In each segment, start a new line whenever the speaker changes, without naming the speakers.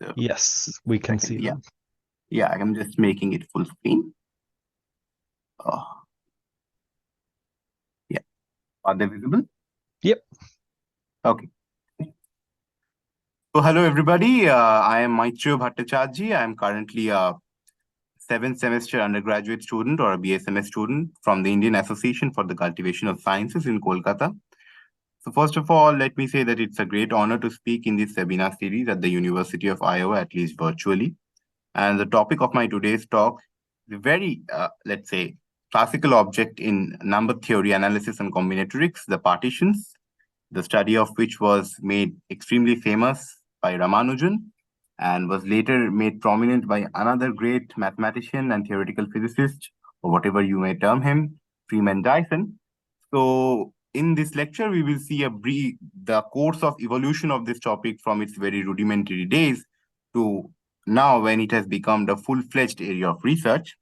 So,
Yes, we can see
yeah,
them.
yeah, I'm just making it full screen. Oh, yeah. Are they visible?
Yep.
Okay. So, hello everybody. I am Maitreyo Bhattacharjee. I am currently a seventh semester undergraduate student or a BSMS student from the Indian Association for the Cultivation of Sciences in Kolkata. So, first of all, let me say that it's a great honor to speak in this webinar series at the University of Iowa, at least virtually. And the topic of my today's talk is a very, let's say, classical object in number theory analysis and combinatorics, the partitions, the study of which was made extremely famous by Ramanujan and was later made prominent by another great mathematician and theoretical physicist, or whatever you may term him, Freeman Dyson. So, in this lecture, we will see the course of evolution of this topic from its very rudimentary days to now when it has become the full-fledged area of research.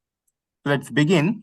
Let's begin.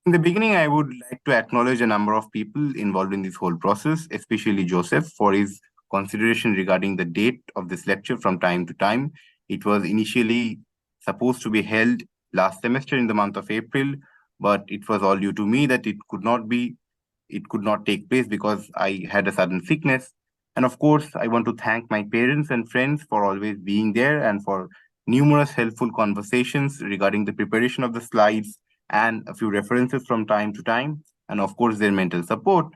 In the beginning, I would like to acknowledge a number of people involved in this whole process, especially Joseph, for his consideration regarding the date of this lecture from time to time. It was initially supposed to be held last semester in the month of April, but it was all due to me that it could not take place because I had a sudden sickness. And of course, I want to thank my parents and friends for always being there and for numerous helpful conversations regarding the preparation of the slides and a few references from time to time, and of course, their mental support.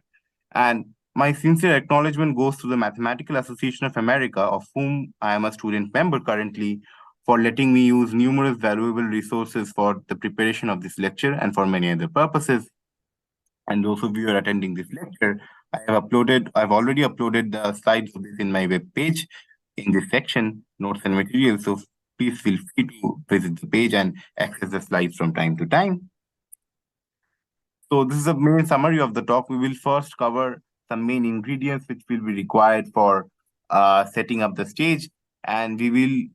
And my sincere acknowledgement goes to the Mathematical Association of America, of whom I am a student member currently, for letting me use numerous valuable resources for the preparation of this lecture and for many other purposes. And those of you who are attending this lecture, I've already uploaded the slides of this in my web page in this section, notes and materials. So please feel free to visit the page and access the slides from time to time. So this is a main summary of the talk. We will first cover some main ingredients which will be required for setting up the stage, and we will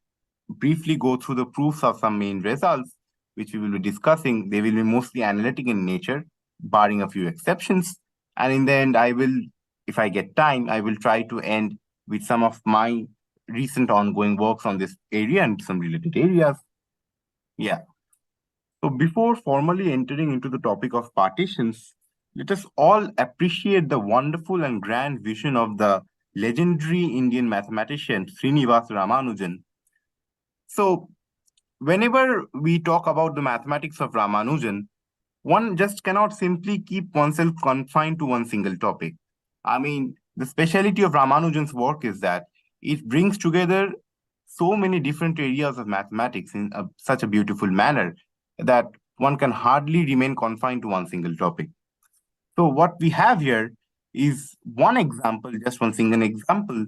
briefly go through the proofs of some main results, which we will be discussing. They will be mostly analytic in nature, barring a few exceptions. And in the end, if I get time, I will try to end with some of my recent ongoing works on this area and some related areas. Yeah. So before formally entering into the topic of partitions, let us all appreciate the wonderful and grand vision of the legendary Indian mathematician Srinivas Ramanujan. So whenever we talk about the mathematics of Ramanujan, one just cannot simply keep oneself confined to one single topic. I mean, the speciality of Ramanujan's work is that it brings together so many different areas of mathematics in such a beautiful manner that one can hardly remain confined to one single topic. So, what we have here is one example, just one single example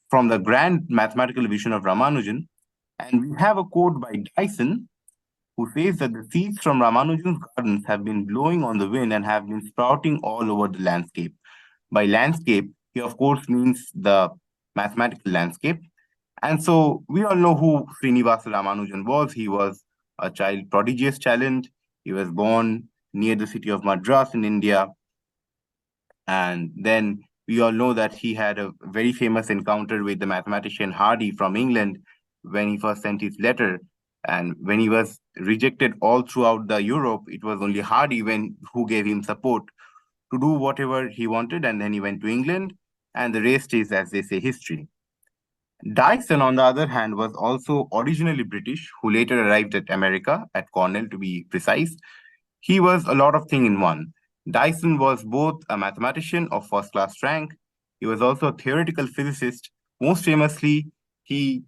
from the grand mathematical vision of Ramanujan. And we have a quote by Dyson who says that the seeds from Ramanujan's gardens have been blowing on the wind and have been sprouting all over the landscape. By landscape, he of course means the mathematical landscape. And so we all know who Srinivasa Ramanujan was. He was a child prodigious talent. He was born near the city of Madras in India. And then we all know that he had a very famous encounter with the mathematician Hardy from England when he first sent his letter. And when he was rejected all throughout the Europe, it was only Hardy who gave him support to do whatever he wanted. And then he went to England, and the rest is, as they say, history. Dyson, on the other hand, was also originally British, who later arrived at America, at Cornell to be precise. He was a lot of things in one. Dyson was both a mathematician of first class rank. He was also a theoretical physicist. Most famously, he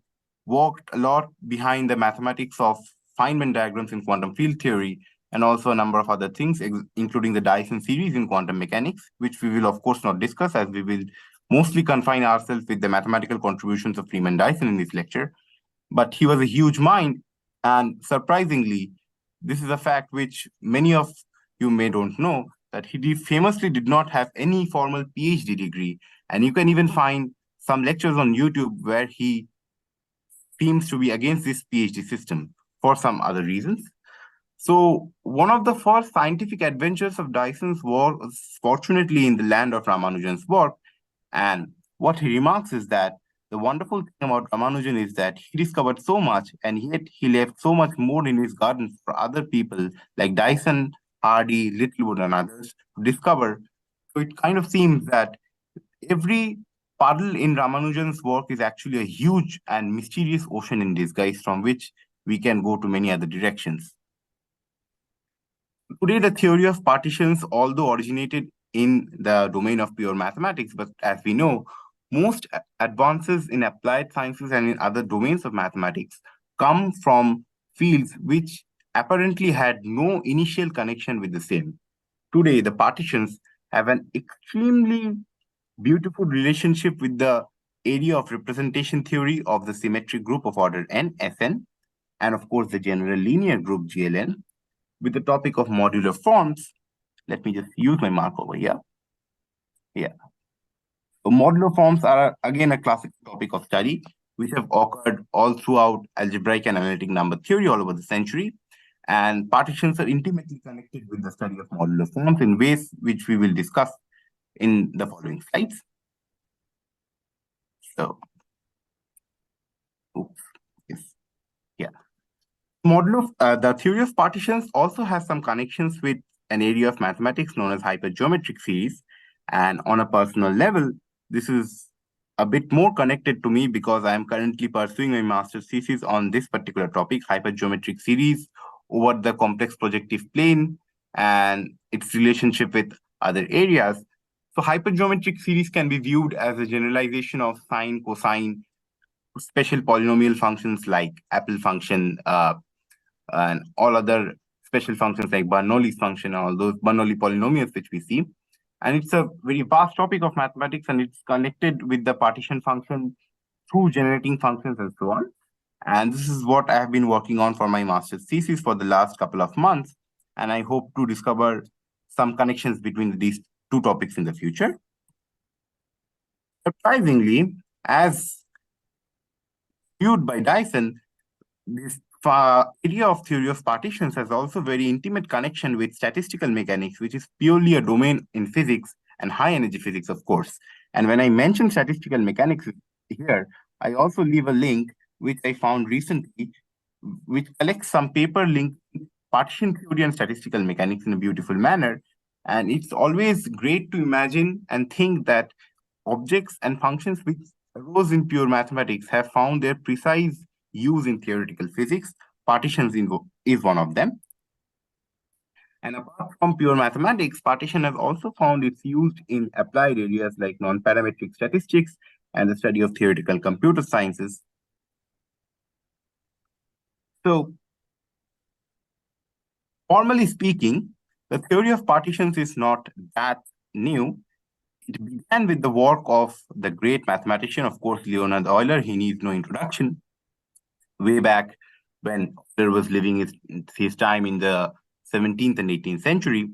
worked a lot behind the mathematics of Feynman diagrams in quantum field theory and also a number of other things, including the Dyson series in quantum mechanics, which we will, of course, not discuss as we will mostly confine ourselves with the mathematical contributions of Freeman Dyson in this lecture. But he was a huge mind, and surprisingly, this is a fact which many of you may don't know, that he famously did not have any formal PhD degree. And you can even find some lectures on YouTube where he seems to be against this PhD system for some other reasons. So one of the first scientific adventures of Dyson's work was fortunately in the land of Ramanujan's work. And what he remarks is that the wonderful thing about Ramanujan is that he discovered so much, and yet he left so much more in his garden for other people like Dyson, Hardy, Littlewood, and others to discover. So it kind of seems that every puddle in Ramanujan's work is actually a huge and mysterious ocean in disguise from which we can go to many other directions. Today, the theory of partitions, although originated in the domain of pure mathematics, but as we know, most advances in applied sciences and in other domains of mathematics come from fields which apparently had no initial connection with the same. Today, the partitions have an extremely beautiful relationship with the area of representation theory of the symmetric group of order n, Sn, and of course the general linear group GLN, with the topic of modular forms. Let me just use my mark over here. Yeah. So modular forms are again a classic topic of study, which have occurred all throughout algebraic and analytic number theory all over the century. And partitions are intimately connected with the study of modular forms in ways which we will discuss in the following slides. So, oops, yes, yeah. The theory of partitions also has some connections with an area of mathematics known as hypergeometric series. And on a personal level, this is a bit more connected to me because I am currently pursuing a master's thesis on this particular topic, hypergeometric series over the complex projective plane and its relationship with other areas. So hypergeometric series can be viewed as a generalization of sine, cosine, special polynomial functions like Apple function, and all other special functions like Bernoulli's function, all those Bernoulli polynomials which we see. And it's a very vast topic of mathematics, and it's connected with the partition function through generating functions and so on. And this is what I have been working on for my master's thesis for the last couple of months. And I hope to discover some connections between these two topics in the future. Surprisingly, as viewed by Dyson, this area of theory of partitions has also very intimate connection with statistical mechanics, which is purely a domain in physics and high energy physics, of course. And when I mention statistical mechanics here, I also leave a link which I found recently, which collects some paper linked partition theory and statistical mechanics in a beautiful manner. And it's always great to imagine and think that objects and functions which arose in pure mathematics have found their precise use in theoretical physics. Partitions is one of them. And apart from pure mathematics, partition has also found its use in applied areas like non-parametric statistics and the study of theoretical computer sciences. So, formally speaking, the theory of partitions is not that new. It began with the work of the great mathematician, of course, Leonhard Euler. He needs no introduction. Way back when Euler was living his time in the 17th and 18th century.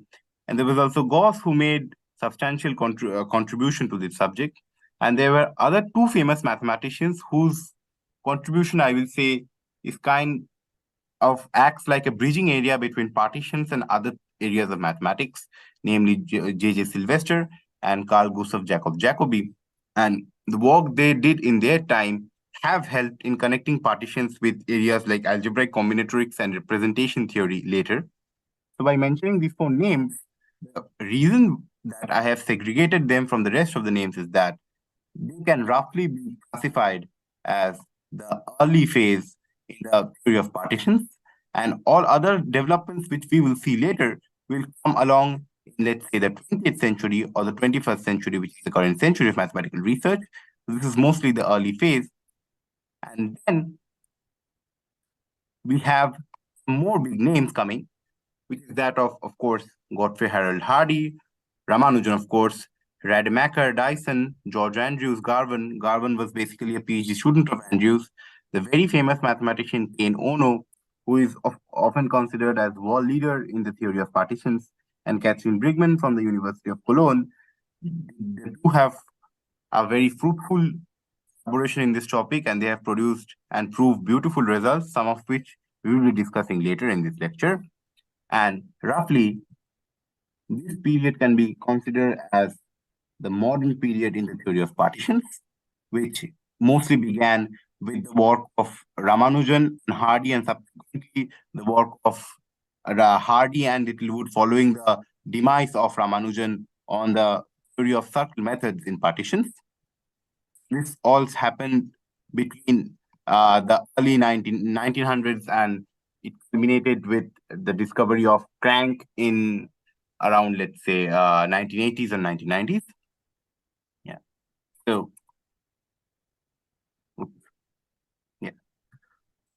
And there was also Gauss, who made substantial contribution to this subject. And there were other two famous mathematicians whose contribution, I will say, is kind of acts like a bridging area between partitions and other areas of mathematics, namely J.J. Sylvester and Carl Gustav Jacob Jacobi. And the work they did in their time have helped in connecting partitions with areas like algebraic combinatorics and representation theory later. So by mentioning these four names, the reason that I have segregated them from the rest of the names is that they can roughly be classified as the early phase in the theory of partitions, and all other developments which we will see later will come along in, let's say, the 20th century or the 21st century, which is the current century of mathematical research. This is mostly the early phase. And then we have more big names coming, which is that of course, Godfrey Harold Hardy, Ramanujan, of course, Rademacher, Dyson, George Andrews, Garvin. Garvin was basically a PhD student of Andrews. The very famous mathematician Kane Ono, who is often considered as world leader in the theory of partitions, and Catherine Brigman from the University of Cologne. They do have a very fruitful collaboration in this topic, and they have produced and proved beautiful results, some of which we will be discussing later in this lecture. And roughly, this period can be considered as the modern period in the theory of partitions, which mostly began with the work of Ramanujan and Hardy, and subsequently the work of Hardy and Littlewood following the demise of Ramanujan on the theory of circle methods in partitions. This all happened between the early 1900s, and it culminated with the discovery of crank in around, let's say, 1980s and 1990s. Yeah. So, yeah.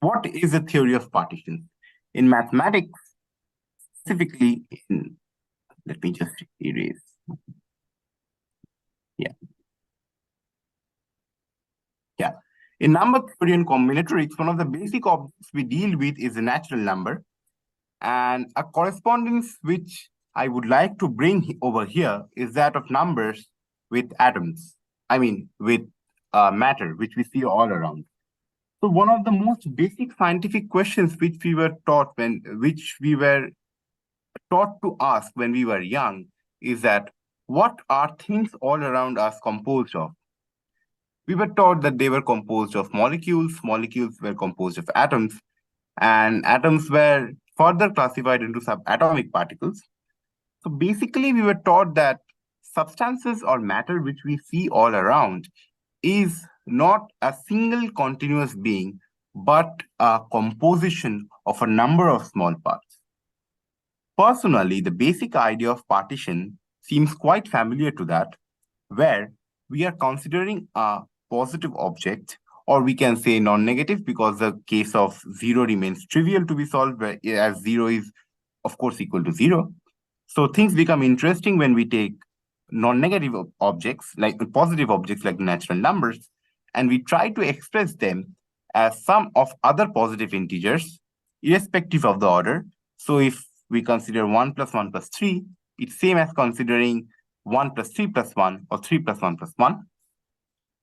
What is the theory of partitions? In mathematics, specifically in, let me just erase. Yeah. Yeah. In number theory and combinatorics, one of the basic objects we deal with is a natural number. And a correspondence which I would like to bring over here is that of numbers with atoms. I mean, with matter, which we see all around. So one of the most basic scientific questions which we were taught to ask when we were young is that what are things all around us composed of? We were taught that they were composed of molecules, molecules were composed of atoms, and atoms were further classified into subatomic particles. So basically, we were taught that substances or matter which we see all around is not a single continuous being, but a composition of a number of small parts. Personally, the basic idea of partition seems quite familiar to that, where we are considering a positive object, or we can say non-negative, because the case of zero remains trivial to be solved, as zero is, of course, equal to zero. So things become interesting when we take non-negative objects, like positive objects like natural numbers, and we try to express them as sum of other positive integers, irrespective of the order. So if we consider 1 plus 1 plus 3, it's same as considering 1 plus 3 plus 1 or 3 plus 1 plus 1.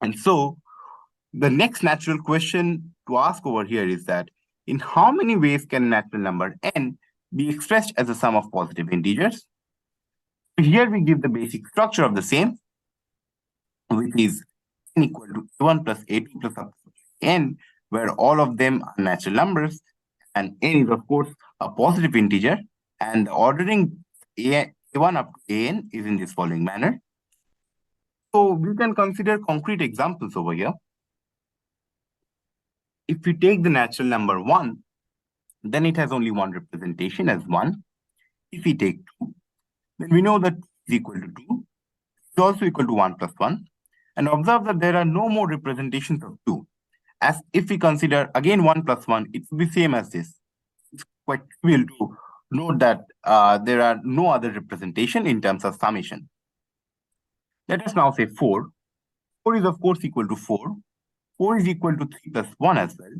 And so the next natural question to ask over here is that in how many ways can a natural number n be expressed as a sum of positive integers? Here we give the basic structure of the same, which is n equal to a1 plus a2 plus n, where all of them are natural numbers, and n is, of course, a positive integer, and the ordering a1 up to an is in this following manner. So we can consider concrete examples over here. If we take the natural number 1, then it has only one representation as 1. If we take 2, then we know that is equal to 2. It's also equal to 1 plus 1. And observe that there are no more representations of 2. As if we consider again 1 plus 1, it will be same as this. It's quite trivial to note that there are no other representation in terms of summation. Let us now say 4. 4 is, of course, equal to 4. 4 is equal to 3 plus 1 as well.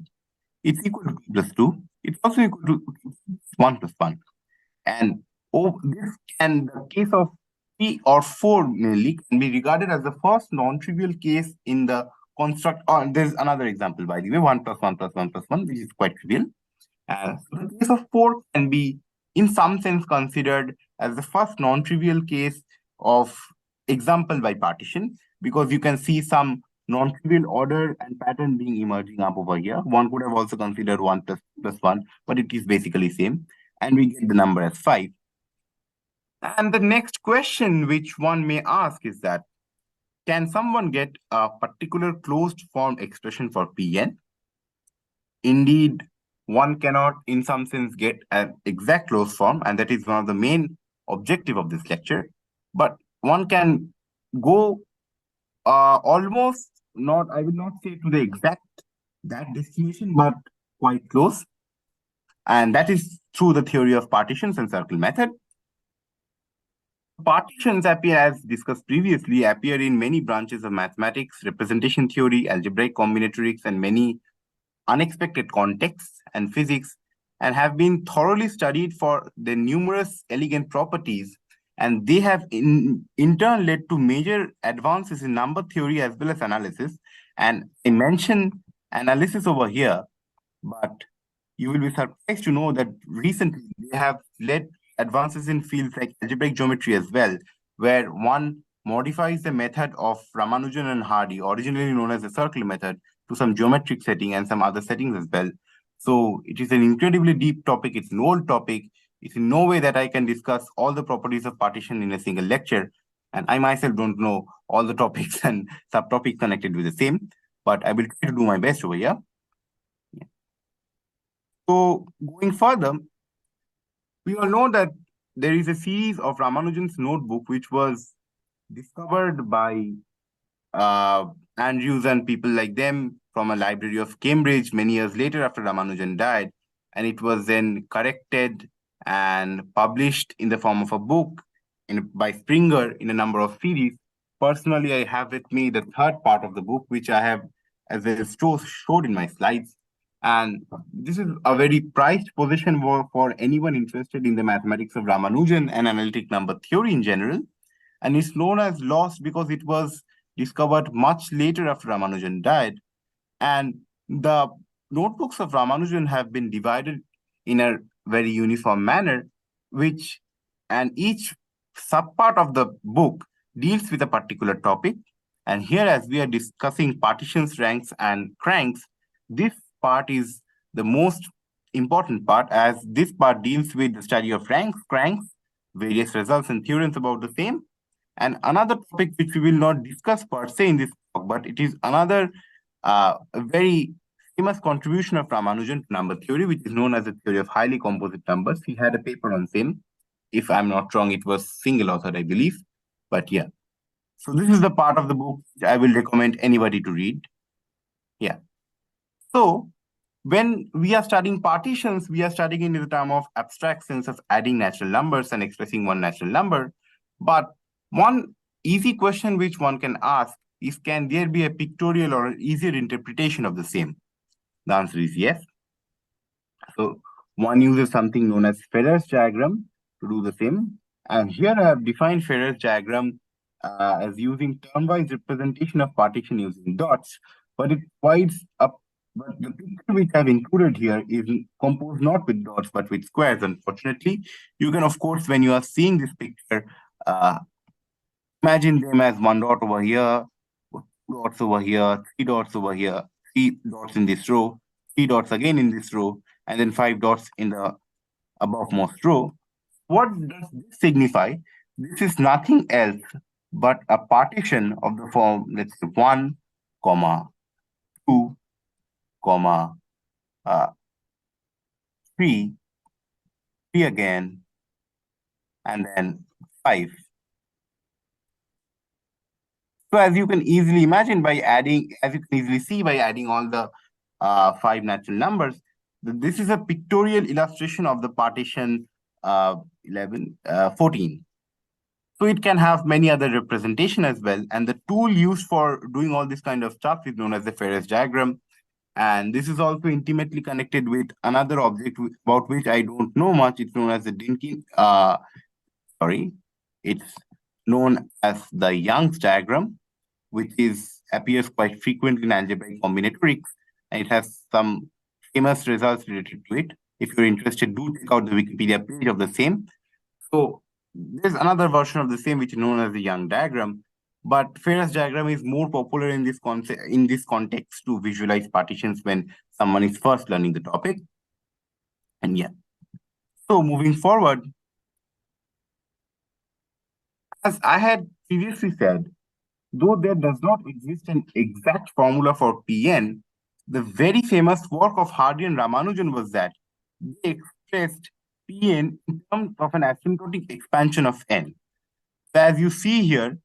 It's equal to 2 plus 2. It's also equal to 1 plus 1. And this can, the case of 3 or 4 mainly, can be regarded as the first non-trivial case in the construct. There's another example, by the way, 1 plus 1 plus 1 plus 1, which is quite trivial. So the case of 4 can be, in some sense, considered as the first non-trivial case of example by partition, because you can see some non-trivial order and pattern being emerging up over here. One could have also considered 1 plus 1, but it is basically same. And we get the number as 5. And the next question which one may ask is that, can someone get a particular closed form expression for Pn? Indeed, one cannot, in some sense, get an exact closed form, and that is one of the main objective of this lecture. But one can go almost, not, I will not say to the exact that destination, but quite close. And that is through the theory of partitions and circle method. Partitions appear, as discussed previously, appear in many branches of mathematics, representation theory, algebraic combinatorics, and many unexpected contexts and physics, and have been thoroughly studied for their numerous elegant properties. And they have in turn led to major advances in number theory as well as analysis. And I mentioned analysis over here, but you will be surprised to know that recently they have led advances in fields like algebraic geometry as well, where one modifies the method of Ramanujan and Hardy, originally known as the circle method, to some geometric setting and some other settings as well. So it is an incredibly deep topic. It's an old topic. It's in no way that I can discuss all the properties of partition in a single lecture. And I myself don't know all the topics and subtopics connected with the same, but I will try to do my best over here. Yeah. So going further, we all know that there is a series of Ramanujan's notebook which was discovered by Andrews and people like them from a library of Cambridge many years later after Ramanujan died. And it was then corrected and published in the form of a book by Springer in a number of series. Personally, I have with me the third part of the book, which I have as well showed in my slides. And this is a very prized position for anyone interested in the mathematics of Ramanujan and analytic number theory in general. And it's known as lost because it was discovered much later after Ramanujan died. And the notebooks of Ramanujan have been divided in a very uniform manner, and each subpart of the book deals with a particular topic. And here, as we are discussing partitions, ranks, and cranks, this part is the most important part, as this part deals with the study of ranks, cranks, various results and theorems about the same. And another topic which we will not discuss per se in this talk, but it is another very famous contribution of Ramanujan to number theory, which is known as the theory of highly composite numbers. He had a paper on same. If I'm not wrong, it was single author, I believe. But yeah. So this is the part of the book I will recommend anybody to read. Yeah. So when we are studying partitions, we are studying in the term of abstract sense of adding natural numbers and expressing one natural number. But one easy question which one can ask is, can there be a pictorial or an easier interpretation of the same? The answer is yes. So one uses something known as Ferrer's diagram to do the same. And here I have defined Ferrer's diagram as using term-wise representation of partition using dots, but it provides a but the picture which I've included here is composed not with dots but with squares, unfortunately. You can, of course, when you are seeing this picture, imagine them as one dot over here, two dots over here, three dots over here, three dots in this row, three dots again in this row, and then five dots in the above-most row. What does this signify? This is nothing else but a partition of the form, let's say 1, 2, 3, 3 again, and then 5. So as you can easily imagine by adding, as you can easily see by adding all the 5 natural numbers, this is a pictorial illustration of the partition 14. So it can have many other representation as well. And the tool used for doing all this kind of stuff is known as the Ferrer's diagram. And this is also intimately connected with another object about which I don't know much. It's known as the it's known as the Young's diagram, which appears quite frequently in algebraic combinatorics, and it has some famous results related to it. If you're interested, do check out the Wikipedia page of the same. So there's another version of the same which is known as the Young diagram, but Ferrer's diagram is more popular in this context to visualize partitions when someone is first learning the topic. And yeah, so moving forward, as I had previously said, though there does not exist an exact formula for Pn, the very famous work of Hardy and Ramanujan was that they expressed Pn in terms of an asymptotic expansion of n. So as you see here,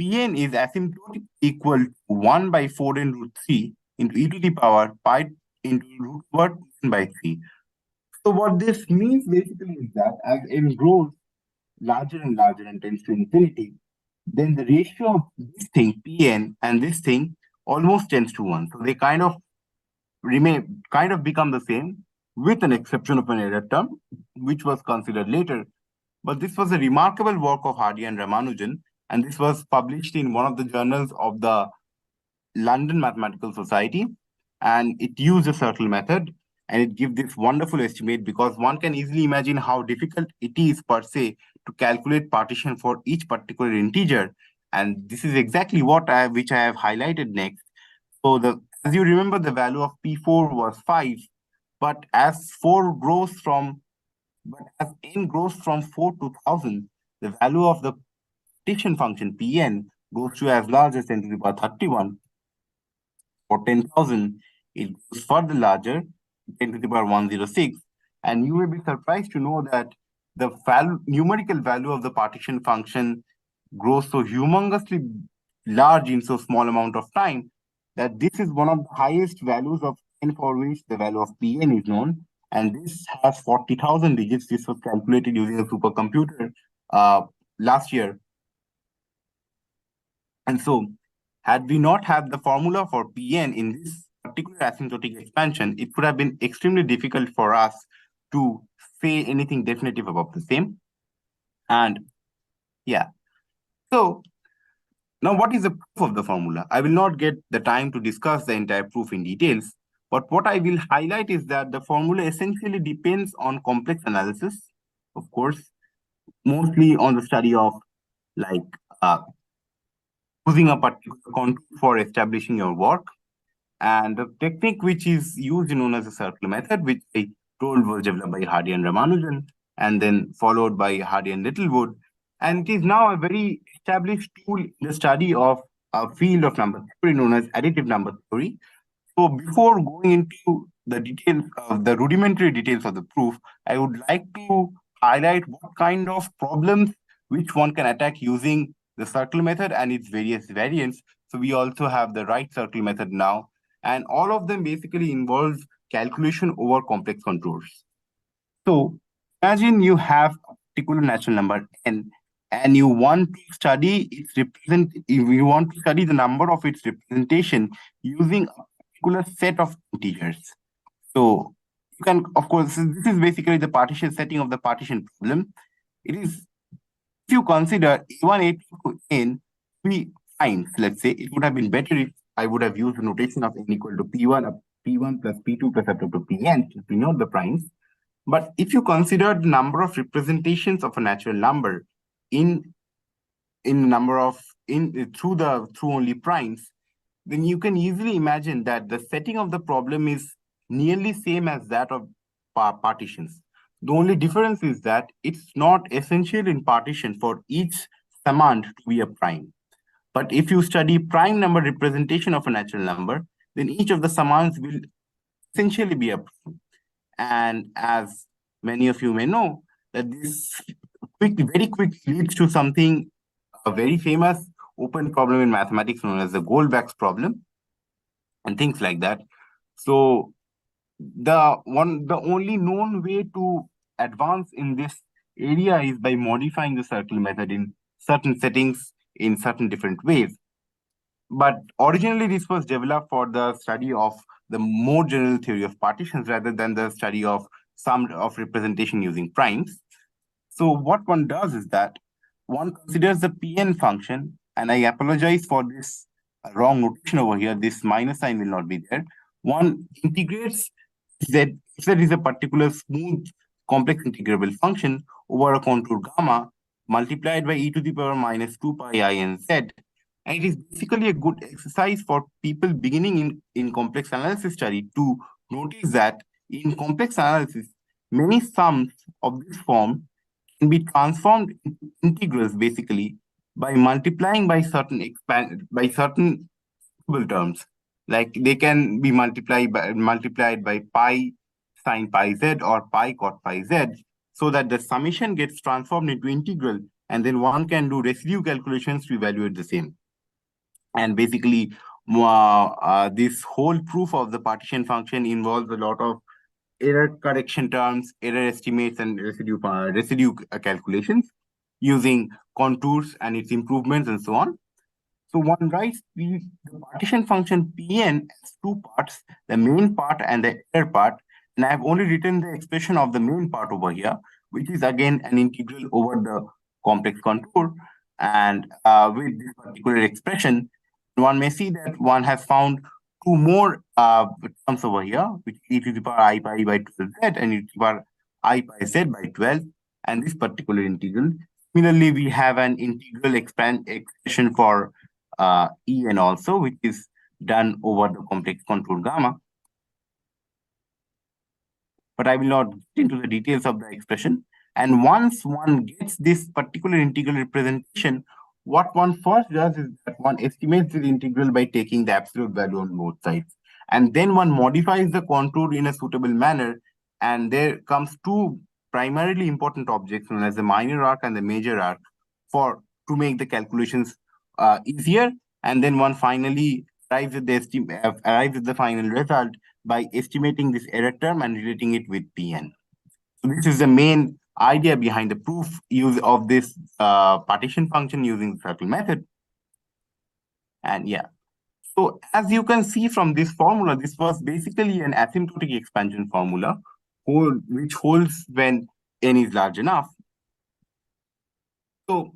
Pn is asymptotic equal to 1 by 4 n root 3 into e to the power pi into root over n by 3. So what this means basically is that as n grows larger and larger and tends to infinity, then the ratio of this thing, Pn, and this thing almost tends to 1. So they kind of become the same, with an exception of an error term, which was considered later. But this was a remarkable work of Hardy and Ramanujan, and this was published in one of the journals of the London Mathematical Society, and it used the circle method, and it gives this wonderful estimate because one can easily imagine how difficult it is per se to calculate partition for each particular integer. And this is exactly which I have highlighted next. So as you remember, the value of P4 was 5, but as n grows from 4 to 1000, the value of the partition function Pn goes to as large as 10 to the power 31. For 10,000, it goes further larger, 10 to the power 106. And you may be surprised to know that the numerical value of the partition function grows so humongously large in so small amount of time that this is one of the highest values of n for which the value of Pn is known. And this has 40,000 digits. This was calculated using a supercomputer last year. And so, had we not had the formula for Pn in this particular asymptotic expansion, it would have been extremely difficult for us to say anything definitive about the same. And yeah, so now what is the proof of the formula? I will not get the time to discuss the entire proof in details, but what I will highlight is that the formula essentially depends on complex analysis, of course, mostly on the study of like using a particular contour for establishing your work. And the technique which is used known as the circle method, which I told was developed by Hardy and Ramanujan, and then followed by Hardy and Littlewood. And it is now a very established tool in the study of a field of number theory known as additive number theory. So before going into the details of the rudimentary details of the proof, I would like to highlight what kind of problems which one can attack using the circle method and its various variants. So we also have the right circle method now, and all of them basically involves calculation over complex contours. So imagine you have a particular natural number n, and you want to study you want to study the number of its representation using a particular set of integers. So you can, of course, this is basically the partition setting of the partition problem. It is, if you consider a1, a2 to n be primes, let's say, it would have been better if I would have used the notation of n equal to p1 plus p2 plus up to pn to denote the primes. But if you consider the number of representations of a natural number in through only primes, then you can easily imagine that the setting of the problem is nearly same as that of partitions. The only difference is that it's not essential in partition for each summand to be a prime. But if you study prime number representation of a natural number, then each of the summands will essentially be a prime. And as many of you may know, that this very quick leads to something, a very famous open problem in mathematics known as the Goldbach's problem, and things like that. So the only known way to advance in this area is by modifying the circle method in certain settings in certain different ways. But originally, this was developed for the study of the more general theory of partitions rather than the study of sum of representation using primes. So what one does is that one considers the Pn function, and I apologize for this wrong notation over here. This minus sign will not be there. One integrates z, if there is a particular smooth complex integrable function over a contour gamma multiplied by e to the power minus 2 pi I n z. And it is basically a good exercise for people beginning in complex analysis study to notice that in complex analysis, many sums of this form can be transformed into integrals basically by multiplying by certain terms. Like they can be multiplied by pi sine pi z or pi cot pi z, so that the summation gets transformed into integral, and then one can do residue calculations to evaluate the same. And basically, this whole proof of the partition function involves a lot of error correction terms, error estimates, and residue calculations using contours and its improvements and so on. So one writes the partition function Pn as two parts, the main part and the error part. And I have only written the expression of the main part over here, which is again an integral over the complex contour. And with this particular expression, one may see that one has found two more terms over here, which is e to the power I pi by 12z and e to the power I pi z by 12. And this particular integral Similarly, we have an integral expression for En also, which is done over the complex contour gamma. But I will not get into the details of the expression. And once one gets this particular integral representation, what one first does is that one estimates the integral by taking the absolute value on both sides. And then one modifies the contour in a suitable manner. And there comes two primarily important objects known as the minor arc and the major arc for to make the calculations easier. And then one finally arrives at the final result by estimating this error term and relating it with Pn. So this is the main idea behind the proof use of this partition function using the circle method. And yeah, so as you can see from this formula, this was basically an asymptotic expansion formula which holds when n is large enough. So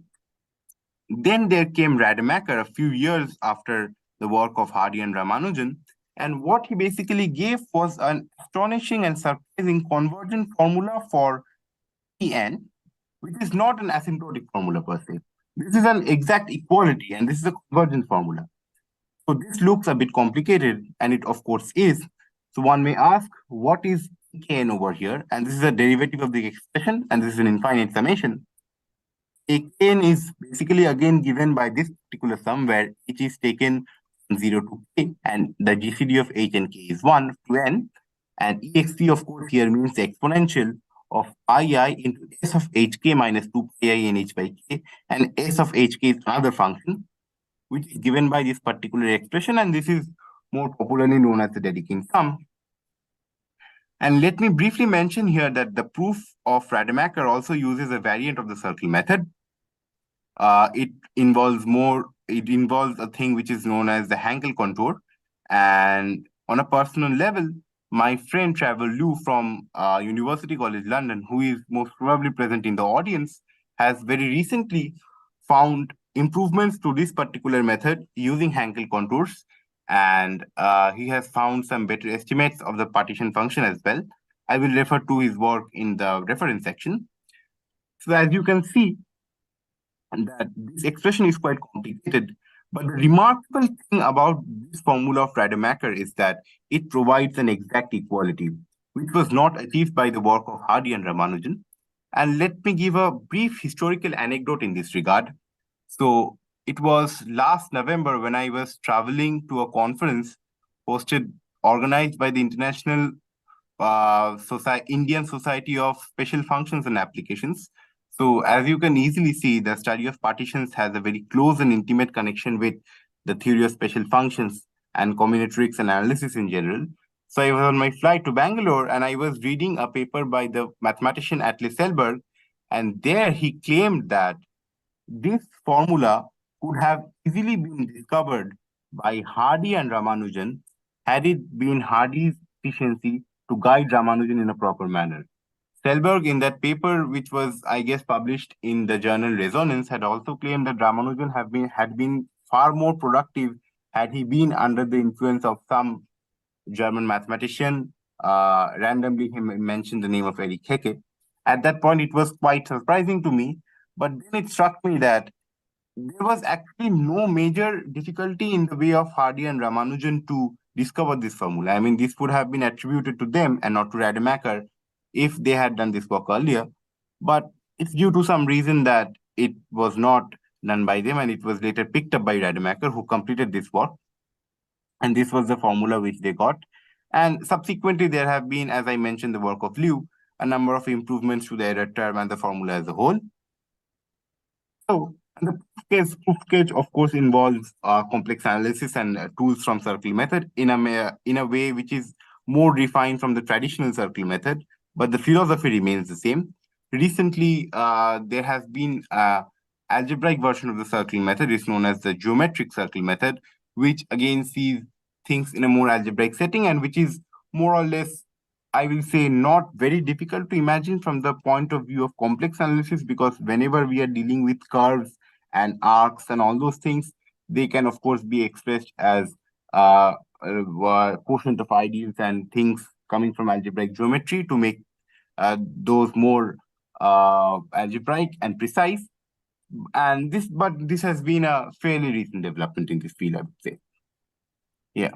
then there came Rademacher a few years after the work of Hardy and Ramanujan, and what he basically gave was an astonishing and surprising convergent formula for En, which is not an asymptotic formula per se. This is an exact equality, and this is a convergent formula. So this looks a bit complicated, and it of course is. So one may ask, what is Kn over here? And this is a derivative of the expression, and this is an infinite summation. Kn is basically again given by this particular sum where h is taken from 0 to k, and the GCD of h and k is 1 to n. And ext, of course, here means the exponential of ii into s of hk minus 2 pi nh by k. And s of hk is another function, which is given by this particular expression, and this is more popularly known as the Dedekind sum. And let me briefly mention here that the proof of Rademacher also uses a variant of the circle method. It involves a thing which is known as the Hankel contour. And on a personal level, my friend Trevor Liu from University College London, who is most probably present in the audience, has very recently found improvements to this particular method using Hankel contours. And he has found some better estimates of the partition function as well. I will refer to his work in the reference section. So as you can see, that this expression is quite complicated. But the remarkable thing about this formula of Rademacher is that it provides an exact equality, which was not achieved by the work of Hardy and Ramanujan. And let me give a brief historical anecdote in this regard. So it was last November when I was traveling to a conference organized by the International Indian Society of Special Functions and Applications. So as you can easily see, the study of partitions has a very close and intimate connection with the theory of special functions and combinatorics and analysis in general. So I was on my flight to Bangalore and I was reading a paper by the mathematician Atle Selberg, and there he claimed that this formula could have easily been discovered by Hardy and Ramanujan had it been Hardy's efficiency to guide Ramanujan in a proper manner. Selberg, in that paper, which was, I guess, published in the journal Resonance, had also claimed that Ramanujan had been far more productive had he been under the influence of some German mathematician. Randomly, he mentioned the name of Erich Hecke. At that point, it was quite surprising to me, but then it struck me that there was actually no major difficulty in the way of Hardy and Ramanujan to discover this formula. I mean, this would have been attributed to them and not to Rademacher if they had done this work earlier. But it's due to some reason that it was not done by them and it was later picked up by Rademacher, who completed this work. And this was the formula which they got. And subsequently, there have been, as I mentioned, the work of Liu, a number of improvements to the error term and the formula as a whole. So the proof case, of course, involves complex analysis and tools from circle method in a way which is more refined from the traditional circle method, but the philosophy remains the same. Recently, there has been an algebraic version of the circle method. It's known as the geometric circle method, which again sees things in a more algebraic setting and which is more or less, I will say, not very difficult to imagine from the point of view of complex analysis, because whenever we are dealing with curves and arcs and all those things, they can, of course, be expressed as quotient of ideals and things coming from algebraic geometry to make those more algebraic and precise. And this has been a fairly recent development in this field, I would say. Yeah.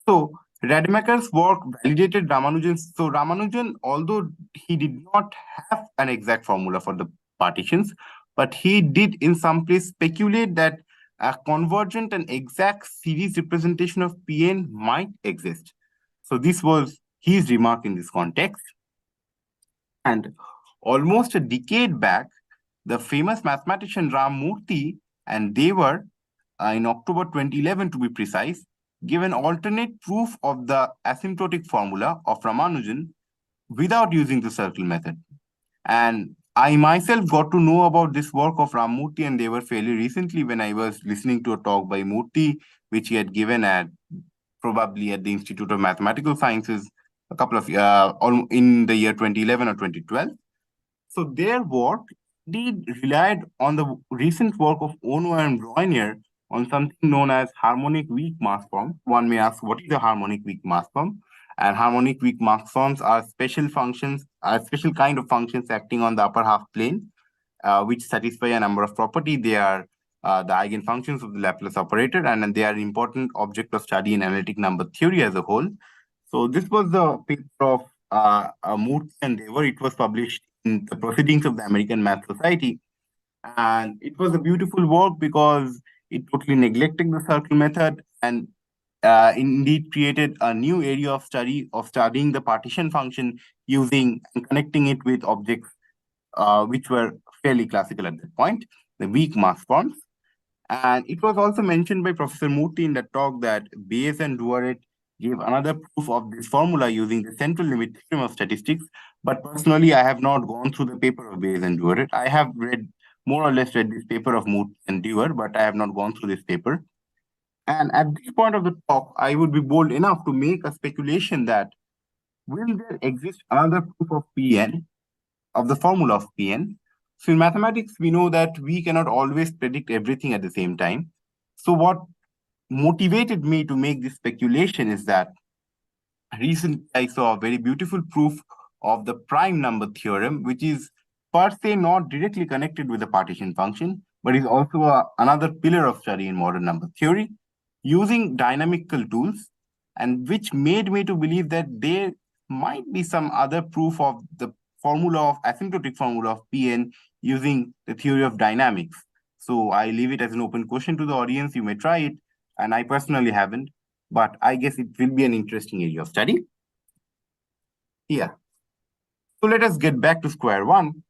So Rademacher's work validated Ramanujan's. So Ramanujan, although he did not have an exact formula for the partitions, but he did in some place speculate that a convergent and exact series representation of Pn might exist. So this was his remark in this context. And almost a decade back, the famous mathematician Ram Murthy and they were, in October 2011 to be precise, gave an alternate proof of the asymptotic formula of Ramanujan without using the circle method. And I myself got to know about this work of Ram Murthy and they were fairly recently when I was listening to a talk by Murthy, which he had given at probably at the Institute of Mathematical Sciences a couple of in the year 2011 or 2012. So their work indeed relied on the recent work of Ono and Breuner on something known as harmonic weak mass form. One may ask, what is a harmonic weak mass form? And harmonic weak mass forms are special functions, special kind of functions acting on the upper half plane, which satisfy a number of properties. They are the eigenfunctions of the Laplace operator, and they are an important object of study in analytic number theory as a whole. So this was the paper of Murthy and Devar. It was published in the Proceedings of the American Math Society. And it was a beautiful work because it totally neglected the circle method and indeed created a new area of study of studying the partition function using and connecting it with objects which were fairly classical at that point, the weak mass forms. And it was also mentioned by Professor Murthy in the talk that Bayes and Duaret gave another proof of this formula using the central limit theorem of statistics. But personally, I have not gone through the paper of Bayes and Duaret. I have read more or less read this paper of Murthy and Dewar, but I have not gone through this paper. And at this point of the talk, I would be bold enough to make a speculation that will there exist another proof of Pn, of the formula of Pn? So in mathematics, we know that we cannot always predict everything at the same time. So what motivated me to make this speculation is that recently I saw a very beautiful proof of the prime number theorem, which is per se not directly connected with the partition function, but is also another pillar of study in modern number theory, using dynamical tools, and which made me to believe that there might be some other proof of the formula of asymptotic formula of Pn using the theory of dynamics. So I leave it as an open question to the audience. You may try it, and I personally haven't, but I guess it will be an interesting area of study. Yeah. So let us get back to square one.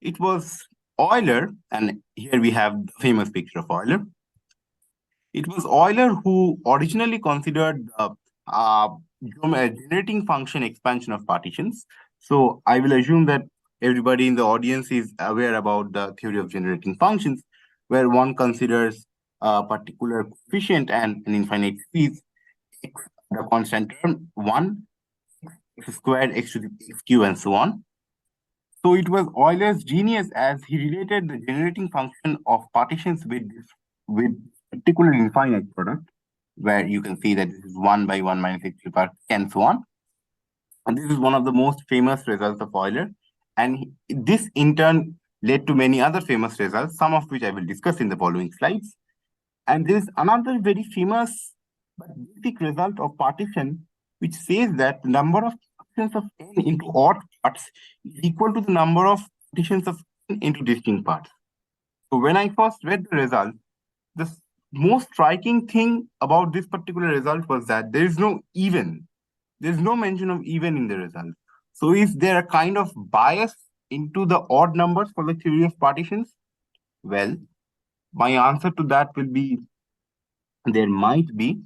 It was Euler, and here we have the famous picture of Euler. It was Euler who originally considered the generating function expansion of partitions. So I will assume that everybody in the audience is aware about the theory of generating functions, where one considers a particular coefficient and an infinite series, x, the constant term, 1, x squared, x to the x cube, and so on. So it was Euler's genius as he related the generating function of partitions with particular infinite product, where you can see that this is 1 by 1 minus x to the power and so on. And this is one of the most famous results of Euler. And this in turn led to many other famous results, some of which I will discuss in the following slides. And there is another very famous but basic result of partition, which says that the number of partitions of n into odd parts is equal to the number of partitions of n into distinct parts. So when I first read the result, the most striking thing about this particular result was that there is no even. There's no mention of even in the result. So is there a kind of bias into the odd numbers for the theory of partitions? Well, my answer to that will be there might be.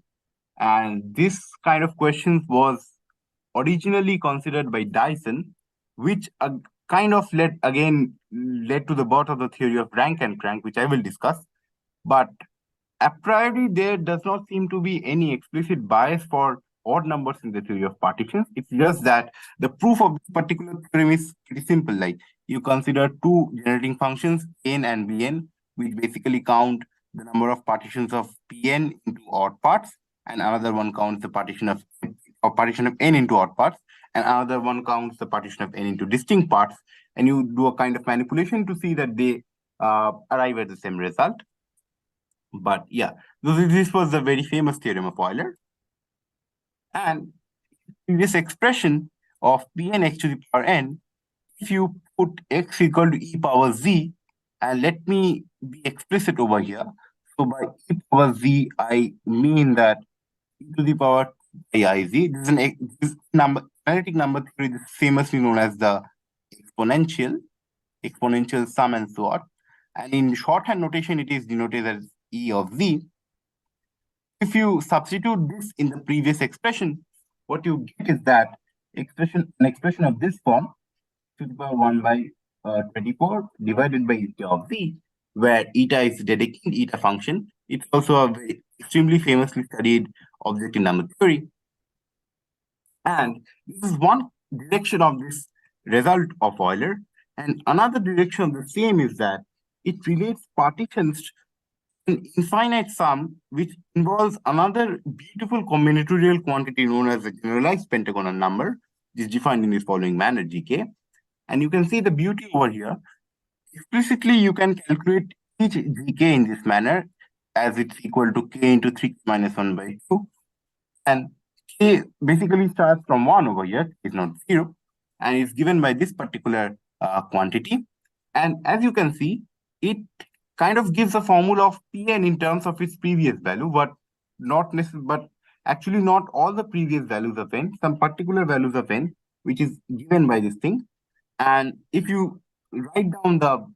And this kind of question was originally considered by Dyson, which kind of led to the birth of the theory of rank and crank, which I will discuss. But a priori, there does not seem to be any explicit bias for odd numbers in the theory of partitions. It's just that the proof of this particular theorem is pretty simple. Like you consider two generating functions, n and bn, which basically count the number of partitions of pn into odd parts, and another one counts the partition of n into odd parts, and another one counts the partition of n into distinct parts. and you do a kind of manipulation to see that they arrive at the same result. But yeah, this was a very famous theorem of Euler. And in this expression of Pn x to the power n, if you put x equal to e power z, and let me be explicit over here. So by e power z, I mean that e to the power iz. This number, analytic number theory is famously known as the exponential sum and so on. And in shorthand notation, it is denoted as e of z. If you substitute this in the previous expression, what you get is that an expression of this form, to the power 1 by 24 divided by eta of z, where eta is dedicated eta function. It's also a very extremely famously studied object in number theory. And this is one direction of this result of Euler. And another direction of the same is that it relates partitions to an infinite sum, which involves another beautiful combinatorial quantity known as a generalized pentagonal number, which is defined in this following manner, GK. And you can see the beauty over here. Explicitly, you can calculate each GK in this manner as it's equal to k into 3 minus 1 by 2. And k basically starts from 1 over here, it's not 0, and is given by this particular quantity. And as you can see, it kind of gives a formula of Pn in terms of its previous value, but actually not all the previous values of n, some particular values of n, which is given by this thing. And if you write down the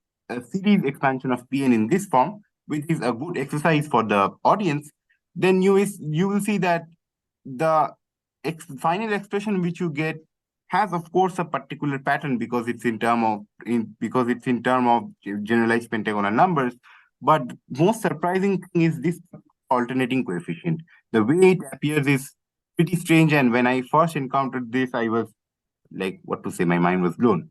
series expansion of Pn in this form, which is a good exercise for the audience, then you will see that the final expression which you get has, of course, a particular pattern because it's in term of generalized pentagonal numbers. But most surprising thing is this alternating coefficient. The way it appears is pretty strange, and when I first encountered this, I was like, what to say, my mind was blown.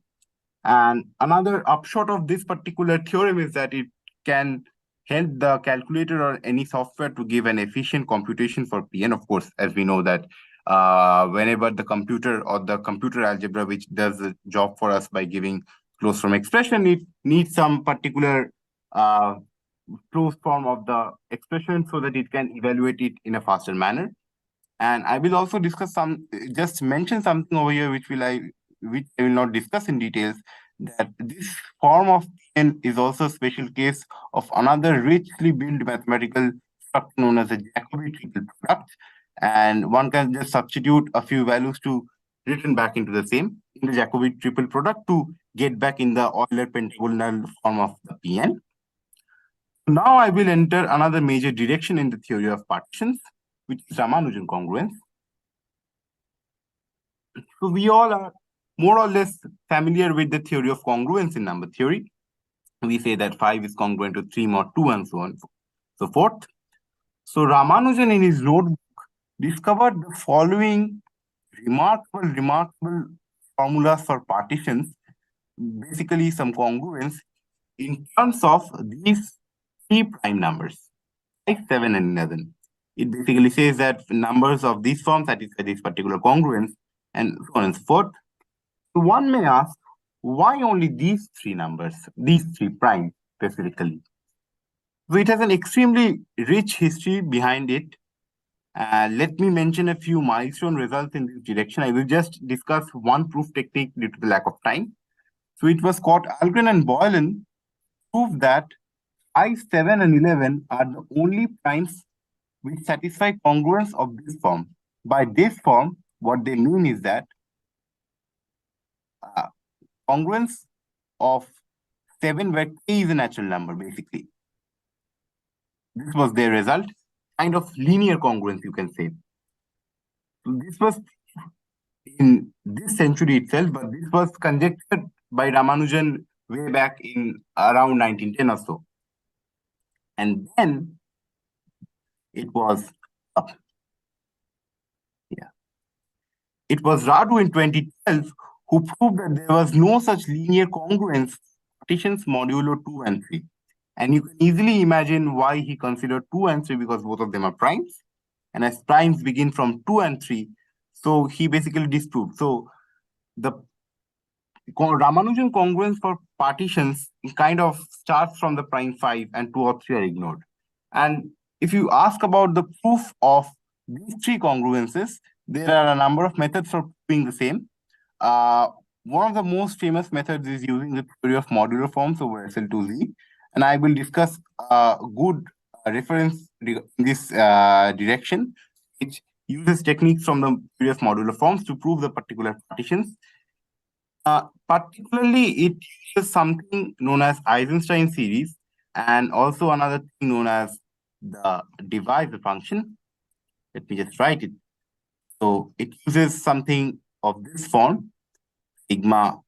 And another upshot of this particular theorem is that it can help the calculator or any software to give an efficient computation for Pn. Of course, as we know that whenever the computer or the computer algebra, which does the job for us by giving closed form expression, it needs some particular closed form of the expression so that it can evaluate it in a faster manner. And I will also discuss just mention something over here which I will not discuss in details, that this form of Pn is also a special case of another richly built mathematical structure known as a Jacobi triple product. And one can just substitute a few values to return back into the same in the Jacobi triple product to get back in the Euler pentagonal form of the Pn. Now I will enter another major direction in the theory of partitions, which is Ramanujan congruence. So we all are more or less familiar with the theory of congruence in number theory. We say that 5 is congruent to 3 mod 2 and so on and so forth. So Ramanujan in his notebook discovered the following remarkable formulas for partitions, basically some congruence in terms of these 3 prime numbers, 5, 7, and 11. It basically says that numbers of these forms satisfy this particular congruence and so on and so forth. So one may ask, why only these 3 numbers, these 3 primes specifically? So it has an extremely rich history behind it. Let me mention a few milestone results in this direction. I will just discuss one proof technique due to the lack of time. So it was Scott Algren and Boylan proved that 5, 7, and 11 are the only primes which satisfy congruence of this form. By this form, what they mean is that congruence of 7 where k is a natural number, basically. This was their result, kind of linear congruence, you can say. So this was in this century itself, but this was conjectured by Ramanujan way back in around 1910 or so. And then it was it was Radu in 2012 who proved that there was no such linear congruence partitions modulo 2 and 3. And you can easily imagine why he considered 2 and 3, because both of them are primes. And as primes begin from 2 and 3, so he basically disproved. So Ramanujan congruence for partitions kind of starts from the prime 5 and 2 or 3 are ignored. And if you ask about the proof of these three congruences, there are a number of methods for proving the same. One of the most famous methods is using the theory of modular forms over SL2Z. And I will discuss a good reference in this direction, which uses techniques from the theory of modular forms to prove the particular partitions. Particularly, it uses something known as Eisenstein series and also another thing known as the divisor function. Let me just write it. So it uses something of this form, sigma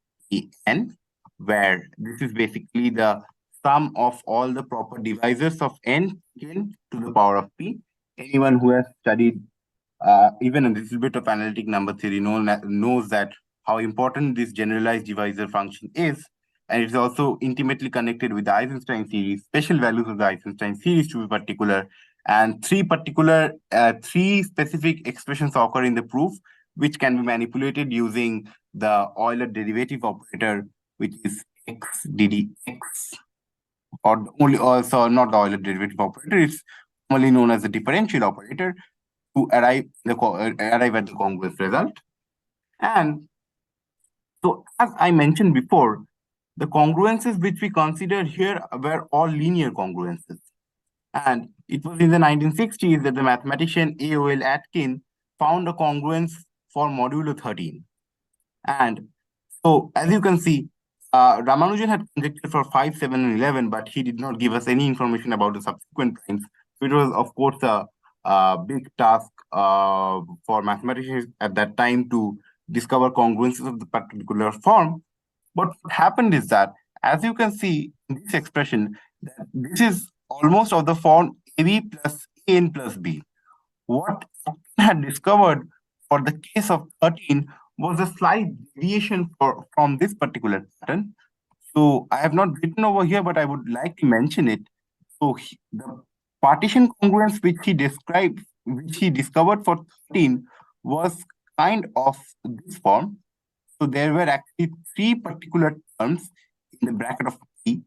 En, where this is basically the sum of all the proper divisors of n taken to the power of p. Anyone who has studied even a little bit of analytic number theory knows that how important this generalized divisor function is. And it's also intimately connected with the Eisenstein series, special values of the Eisenstein series to be particular. And three specific expressions occur in the proof, which can be manipulated using the Euler derivative operator, which is x ddx, or only also not the Euler derivative operator, it's only known as the differential operator to arrive at the congruence result. And so, as I mentioned before, the congruences which we consider here were all linear congruences. And it was in the 1960s that the mathematician A.O.L. Atkin found a congruence for modulo 13. And so, as you can see, Ramanujan had conjectured for 5, 7, and 11, but he did not give us any information about the subsequent primes. So it was, of course, a big task for mathematicians at that time to discover congruences of the particular form. But what happened is that, as you can see in this expression, that this is almost of the form AB plus AN plus B. What I had discovered for the case of 13 was a slight deviation from this particular pattern. So I have not written over here, but I would like to mention it. So the partition congruence which he discovered for 13 was kind of this form. So there were actually three particular terms in the bracket of P,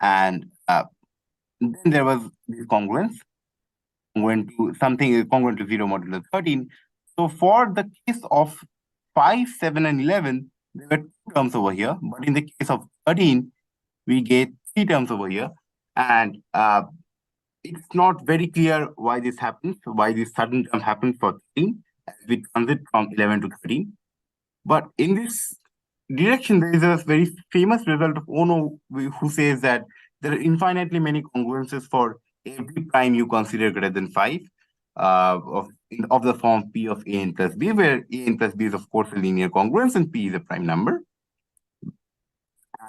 and then there was this congruence congruent to 0 modulo 13. So for the case of 5, 7, and 11, there were two terms over here, but in the case of 13, we get three terms over here, and it's not very clear why this happens, why this sudden term happens for 13, as we transit from 11 to 13. But in this direction, there is a very famous result of Ono, who says that there are infinitely many congruences for every prime you consider greater than 5 of the form P of A n plus B, where A n plus B is, of course, a linear congruence and P is a prime number.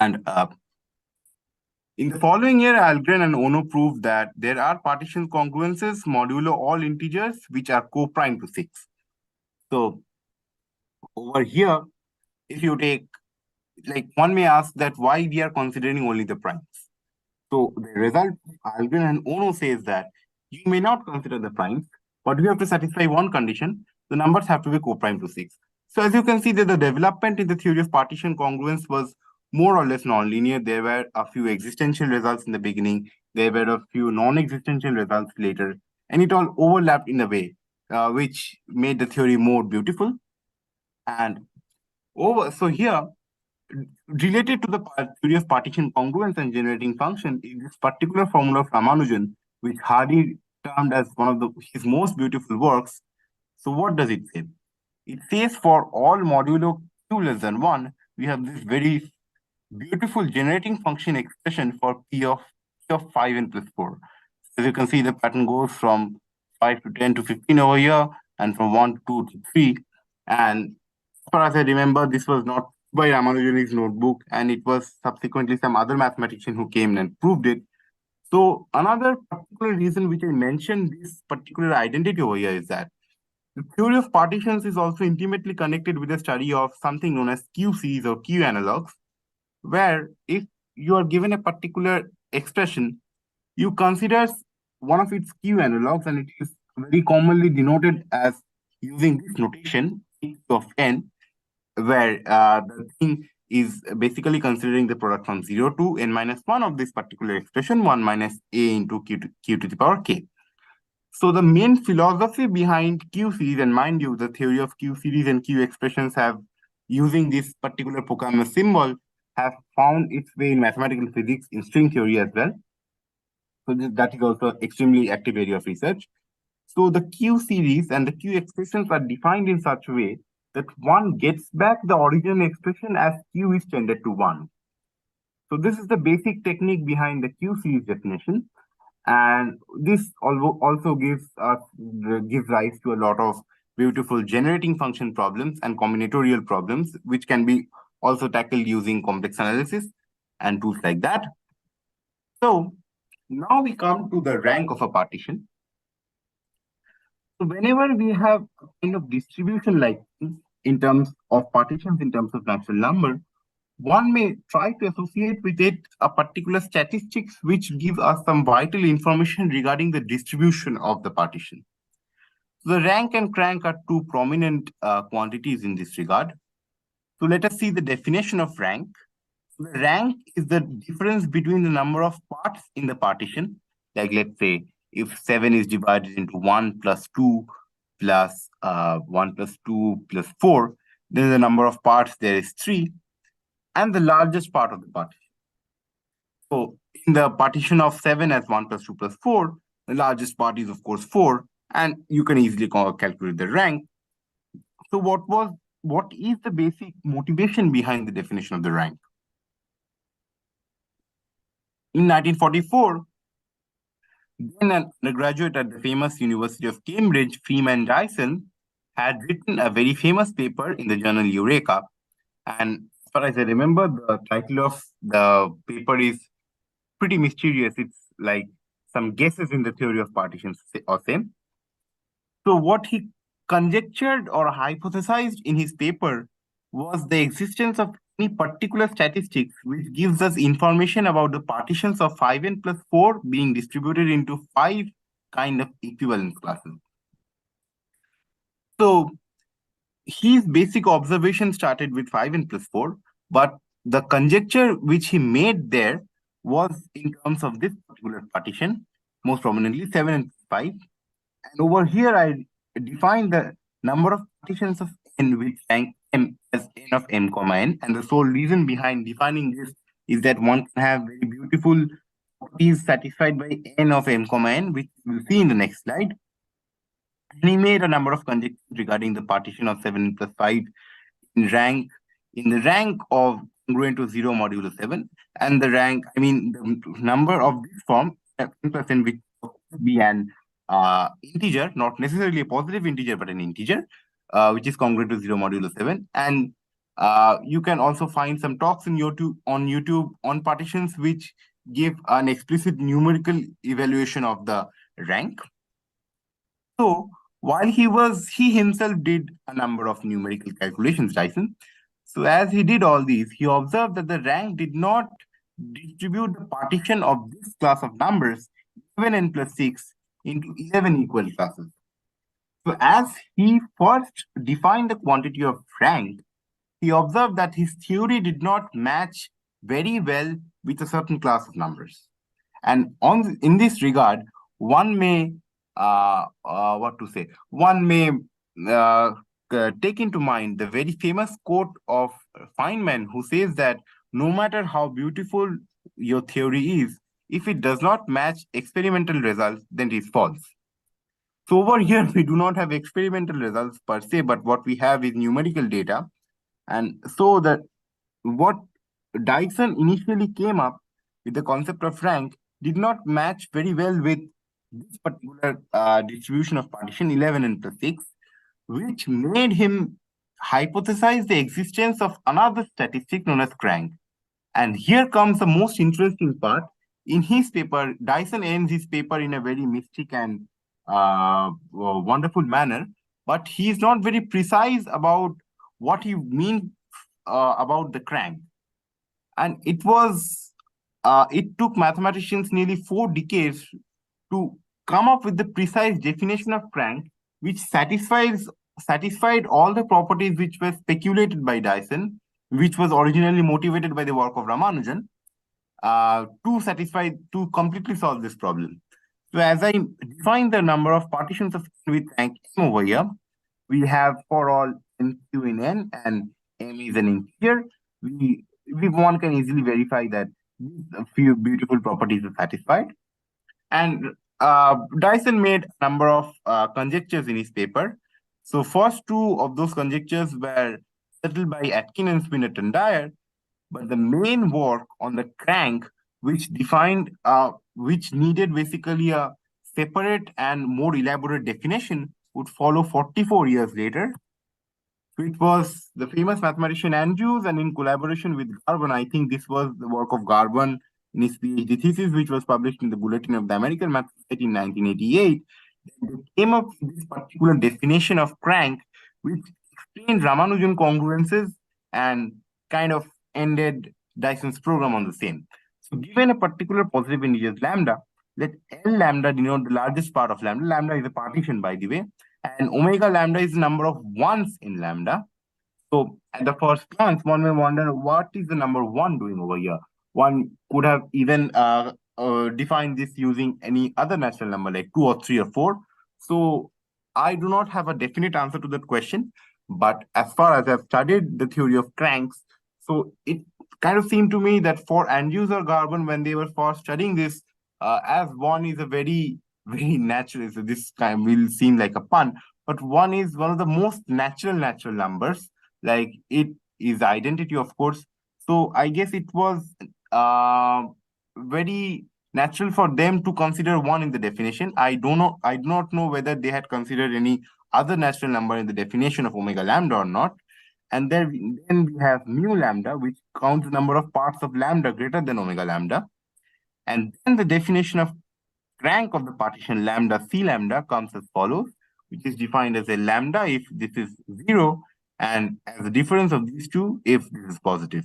And in the following year, Algren and Ono proved that there are partition congruences modulo all integers which are co-prime to 6. So over here, if you take, like, one may ask that why we are considering only the primes. So the result of Algren and Ono says that you may not consider the primes, but you have to satisfy one condition: the numbers have to be co-prime to 6. So as you can see that the development in the theory of partition congruence was more or less nonlinear. There were a few existential results in the beginning. There were a few non-existential results later, and it all overlapped in a way which made the theory more beautiful. And so here, related to the theory of partition congruence and generating function is this particular formula of Ramanujan, which Hardy termed as one of his most beautiful works. So what does it say? It says for all modulo q less than 1, we have this very beautiful generating function expression for P of 5n plus 4. As you can see, the pattern goes from 5 to 10 to 15 over here, and from 1 to 2 to 3. And as far as I remember, this was not by Ramanujan's notebook, and it was subsequently some other mathematician who came and proved it. So another particular reason which I mentioned this particular identity over here is that the theory of partitions is also intimately connected with the study of something known as Q series or Q analogs, where if you are given a particular expression, you consider one of its Q analogs, and it is very commonly denoted as using this notation, Q of n, where the thing is basically considering the product from 0 to n minus 1 of this particular expression, 1 minus a into q to the power k. So the main philosophy behind Q series, and mind you, the theory of Q series and Q expressions have, using this particular Pokémon symbol, have found its way in mathematical physics in string theory as well. So that is also extremely active area of research. So the Q series and the Q expressions are defined in such a way that one gets back the original expression as Q is tended to 1. So this is the basic technique behind the Q series definition. And this also gives rise to a lot of beautiful generating function problems and combinatorial problems, which can be also tackled using complex analysis and tools like that. So now we come to the rank of a partition. So whenever we have a kind of distribution like this in terms of partitions, in terms of natural number, one may try to associate with it a particular statistics which give us some vital information regarding the distribution of the partition. So the rank and crank are two prominent quantities in this regard. So let us see the definition of rank. The rank is the difference between the number of parts in the partition. Like let's say if 7 is divided into 1 plus 2 plus 1 plus 2 plus 4, then the number of parts there is 3. And the largest part of the partition. So in the partition of 7 as 1 plus 2 plus 4, the largest part is of course 4, and you can easily calculate the rank. So what is the basic motivation behind the definition of the rank? In 1944, then an undergraduate at the famous University of Cambridge, Freeman Dyson, had written a very famous paper in the journal Eureka. And as far as I remember, the title of the paper is pretty mysterious. It's like some guesses in the theory of partitions or same. So what he conjectured or hypothesized in his paper was the existence of any particular statistics which gives us information about the partitions of 5n plus 4 being distributed into 5 kind of equivalence classes. So his basic observation started with 5n plus 4, but the conjecture which he made there was in terms of this particular partition, most prominently 7 and 5. And over here, I define the number of partitions of n with rank m as n of m comma n. And the sole reason behind defining this is that one can have very beautiful properties satisfied by n of m comma n, which we'll see in the next slide. And he made a number of conjectures regarding the partition of 7 plus 5 in the rank of congruent to 0 modulo 7, and the rank, I mean, the number of this form, 7 plus n, which would be an integer, not necessarily a positive integer, but an integer, which is congruent to 0 modulo 7. And you can also find some talks on YouTube on partitions which give an explicit numerical evaluation of the rank. So while he himself did a number of numerical calculations, Dyson. So as he did all these, he observed that the rank did not distribute the partition of this class of numbers, 7n plus 6, into 11 equal classes. So as he first defined the quantity of rank, he observed that his theory did not match very well with a certain class of numbers. And in this regard, one may take into mind the very famous quote of Feynman, who says that no matter how beautiful your theory is, if it does not match experimental results, then it is false. So over here, we do not have experimental results per se, but what we have is numerical data. And so that what Dyson initially came up with the concept of rank did not match very well with this particular distribution of partition 11 and plus 6, which made him hypothesize the existence of another statistic known as crank. And here comes the most interesting part. In his paper, Dyson ends his paper in a very mystic and wonderful manner, but he is not very precise about what he means about the crank. And it took mathematicians nearly 4 decades to come up with the precise definition of crank, which satisfied all the properties which were speculated by Dyson, which was originally motivated by the work of Ramanujan, to completely solve this problem. So as I define the number of partitions of with rank m over here, we have for all n, q in n, and m is an integer. One can easily verify that a few beautiful properties are satisfied. And Dyson made a number of conjectures in his paper. So first two of those conjectures were settled by Atkin and Spinett and Dyer, but the main work on the crank, which needed basically a separate and more elaborate definition, would follow 44 years later. It was the famous mathematician Andrews, and in collaboration with Garvan, I think this was the work of Garvan in his PhD thesis, which was published in the Bulletin of the American Math Society in 1988. They came up with this particular definition of crank, which explained Ramanujan congruences and kind of ended Dyson's program on the same. So given a particular positive integer lambda, let L lambda denote the largest part of lambda. Lambda is a partition, by the way, and omega lambda is the number of ones in lambda. So at the first glance, one may wonder, what is the number one doing over here? One could have even defined this using any other natural number like 2 or 3 or 4. So I do not have a definite answer to that question. But as far as I've studied the theory of cranks, so it kind of seemed to me that for Andrews or Garvan, when they were first studying this, as one is a very, very natural, so this kind will seem like a pun, but one is one of the most natural numbers. Like it is identity, of course. So I guess it was very natural for them to consider one in the definition. I do not know whether they had considered any other natural number in the definition of omega lambda or not. And then we have mu lambda, which counts the number of parts of lambda greater than omega lambda. And then the definition of rank of the partition lambda C lambda comes as follows, which is defined as a lambda if this is 0, and as the difference of these two if this is positive.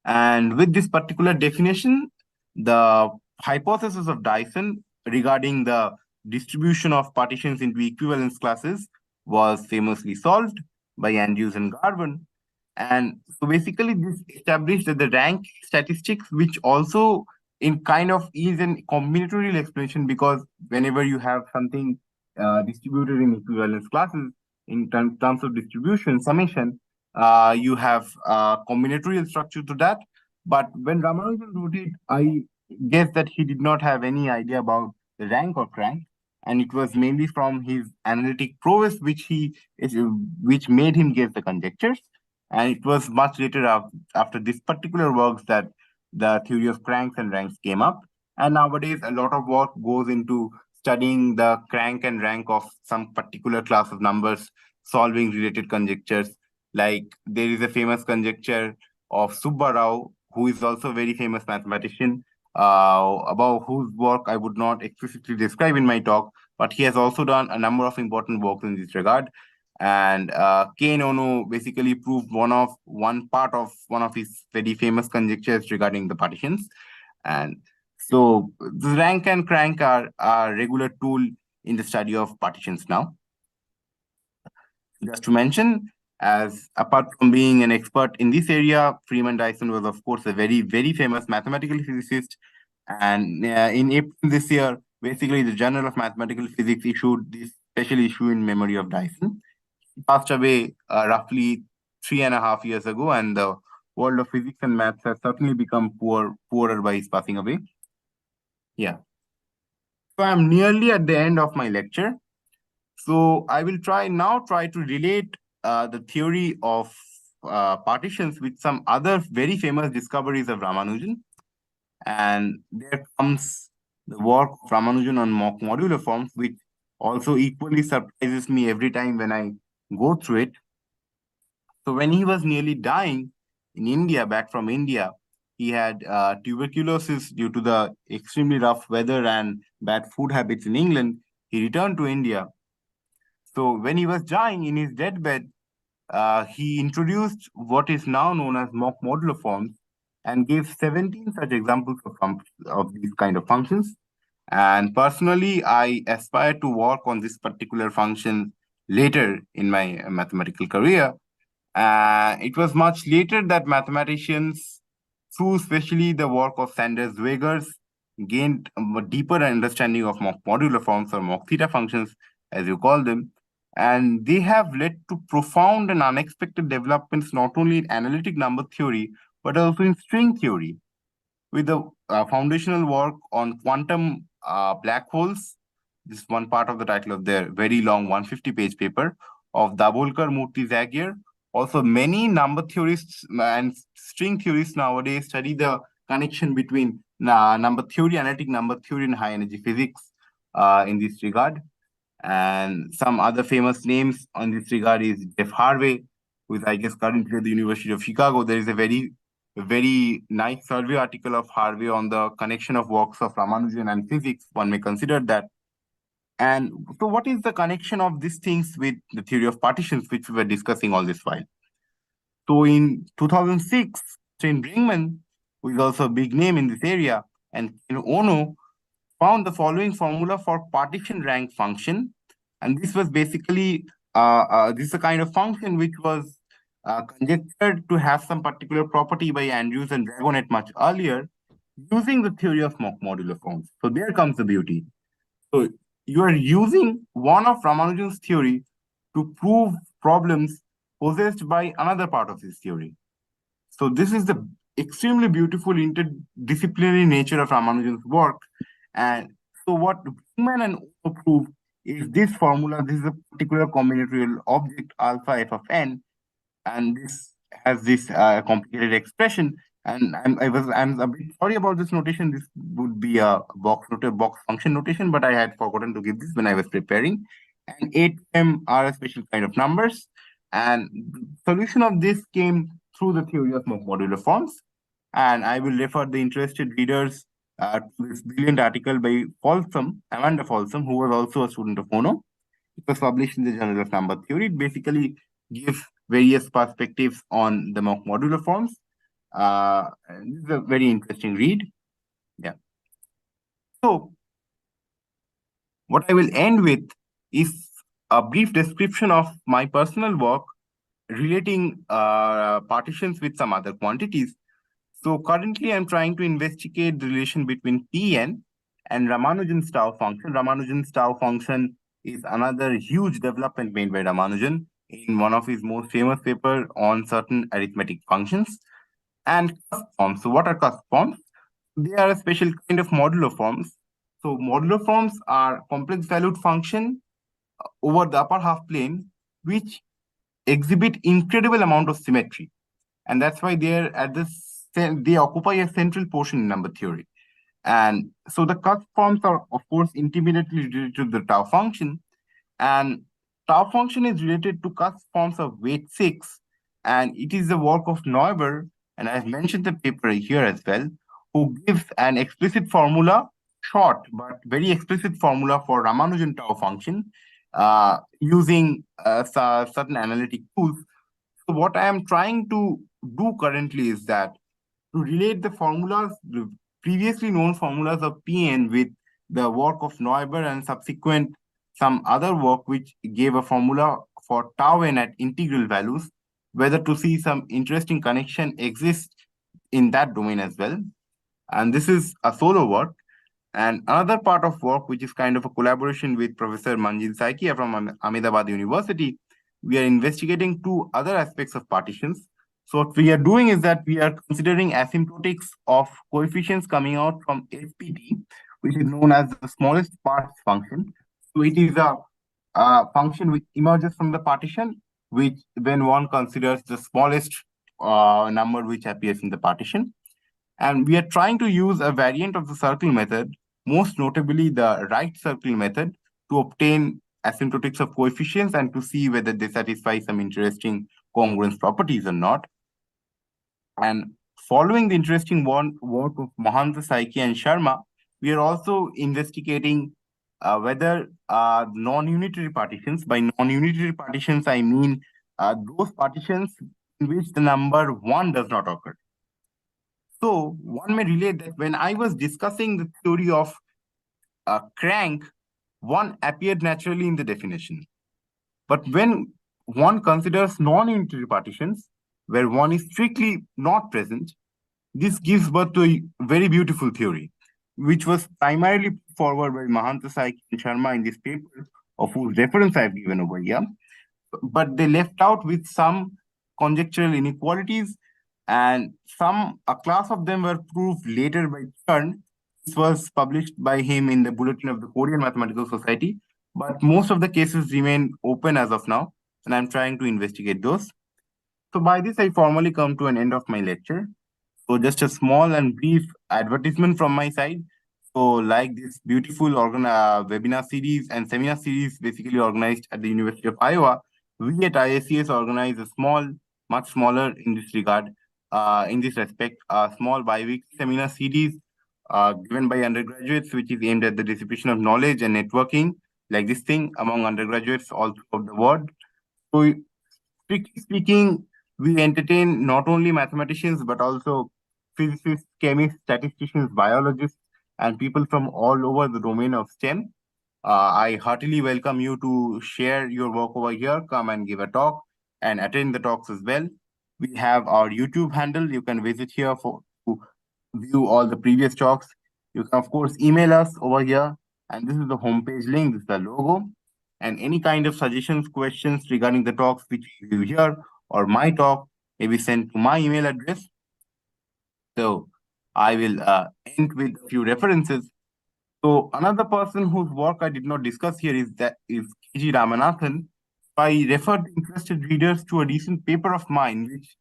And with this particular definition, the hypothesis of Dyson regarding the distribution of partitions into equivalence classes was famously solved by Andrews and Garvan. And so basically this established that the rank statistics, which also in kind of is an combinatorial explanation, because whenever you have something distributed in equivalence classes in terms of distribution, summation, you have a combinatorial structure to that. But when Ramanujan wrote it, I guess that he did not have any idea about the rank or crank, and it was mainly from his analytic prowess which made him guess the conjectures. And it was much later after this particular works that the theory of cranks and ranks came up. And nowadays, a lot of work goes into studying the crank and rank of some particular class of numbers, solving related conjectures. Like there is a famous conjecture of Subba Rao, who is also a very famous mathematician, about whose work I would not explicitly describe in my talk, but he has also done a number of important works in this regard. And Kane Ono basically proved one part of one of his very famous conjectures regarding the partitions. And so the rank and crank are a regular tool in the study of partitions now. Just to mention, as apart from being an expert in this area, Freeman Dyson was, of course, a very, very famous mathematical physicist. And in April this year, basically, the Journal of Mathematical Physics issued this special issue in memory of Dyson. He passed away roughly 3.5 years ago, and the world of physics and maths has certainly become poorer by his passing away. Yeah. So I'm nearly at the end of my lecture. So I will try to relate the theory of partitions with some other very famous discoveries of Ramanujan. And there comes the work of Ramanujan on modular forms, which also equally surprises me every time when I go through it. So when he was nearly dying in India, back from India, he had tuberculosis due to the extremely rough weather and bad food habits in England. He returned to India. So when he was dying in his deathbed, he introduced what is now known as mock modular forms and gave 17 such examples of these kind of functions. And personally, I aspire to work on this particular function later in my mathematical career. It was much later that mathematicians, through especially the work of Sanders-Weggers, gained a deeper understanding of modular forms or mock theta functions, as you call them. And they have led to profound and unexpected developments not only in analytic number theory, but also in string theory, with the foundational work on quantum black holes. This is one part of the title of their very long 150-page paper of Dabolkar, Murthy, Zagier. Also, many number theorists and string theorists nowadays study the connection between number theory, analytic number theory, and high energy physics in this regard. And some other famous names on this regard is Jeff Harvey, who is, I guess, currently at the University of Chicago. There is a very nice survey article of Harvey on the connection of works of Ramanujan and physics. One may consider that. And so what is the connection of these things with the theory of partitions, which we were discussing all this while? So in 2006, Sten Brinkman, who is also a big name in this area, and Ono found the following formula for partition rank function. And this was basically, this is a kind of function which was conjectured to have some particular property by Andrews and Dragonet much earlier, using the theory of modular forms. So there comes the beauty. So you are using one of Ramanujan's theory to prove problems possessed by another part of his theory. So this is the extremely beautiful interdisciplinary nature of Ramanujan's work. And so what Brinkman and Ono prove is this formula. This is a particular combinatorial object alpha f of n, and this has this complicated expression. And I'm a bit sorry about this notation. This would be a box function notation, but I had forgotten to give this when I was preparing. And 8m are a special kind of numbers. And solution of this came through the theory of modular forms. And I will refer the interested readers to this brilliant article by Amanda Folsom, who was also a student of Ono. It was published in the Journal of Number Theory. It basically gives various perspectives on the modular forms. This is a very interesting read. Yeah. So what I will end with is a brief description of my personal work relating partitions with some other quantities. So currently I'm trying to investigate the relation between Pn and Ramanujan's tau function. Ramanujan's tau function is another huge development made by Ramanujan in one of his most famous papers on certain arithmetic functions. And cusp forms. So what are cusp forms? They are a special kind of modular forms. So modular forms are complex valued function over the upper half plane, which exhibit incredible amount of symmetry. And that's why they're they occupy a central portion in number theory. And so the cusp forms are, of course, intimately related to the tau function. And tau function is related to cusp forms of weight 6. And it is the work of Neuber, and I've mentioned the paper here as well, who gives an explicit formula, short but very explicit formula for Ramanujan tau function using certain analytic tools. So what I am trying to do currently is that to relate the formulas, the previously known formulas of Pn with the work of Neuber and subsequent some other work which gave a formula for tau n at integral values, whether to see some interesting connection exists in that domain as well. And this is a solo work. And another part of work, which is kind of a collaboration with Professor Manjil Saikia from Ahmedabad University, we are investigating two other aspects of partitions. So what we are doing is that we are considering asymptotics of coefficients coming out from SPT, which is known as the smallest parts function. So it is a function which emerges from the partition, which when one considers the smallest number which appears in the partition. And we are trying to use a variant of the circle method, most notably the right circle method, to obtain asymptotics of coefficients and to see whether they satisfy some interesting congruence properties or not. And following the interesting work of Mahanta, Saiki, and Sharma, we are also investigating whether non-unitary partitions, by non-unitary partitions, I mean those partitions in which the number 1 does not occur. So one may relate that when I was discussing the theory of crank, 1 appeared naturally in the definition. But when one considers non-unitary partitions, where one is strictly not present, this gives birth to a very beautiful theory, which was primarily put forward by Mahanta Sai and Sharma in this paper, of whose reference I've given over here. But they left out with some conjectural inequalities, and a class of them were proved later by Chern. This was published by him in the Bulletin of the Korean Mathematical Society, but most of the cases remain open as of now, and I'm trying to investigate those. So by this, I formally come to an end of my lecture. So just a small and brief advertisement from my side. So like this beautiful webinar series and seminar series basically organized at the University of Iowa, we at IACS organize a small, much smaller in this regard, in this respect, a small bi-weekly seminar series given by undergraduates, which is aimed at the distribution of knowledge and networking, like this thing among undergraduates all throughout the world. So strictly speaking, we entertain not only mathematicians, but also physicists, chemists, statisticians, biologists, and people from all over the domain of STEM. I heartily welcome you to share your work over here, come and give a talk and attend the talks as well. We have our YouTube handle. You can visit here to view all the previous talks. You can, of course, email us over here. And this is the homepage link, this is the logo. And any kind of suggestions, questions regarding the talks which you hear or my talk may be sent to my email address. So I will end with a few references. So another person whose work I did not discuss here is K.G. Ramanathan. I refer interested readers to a recent paper of mine which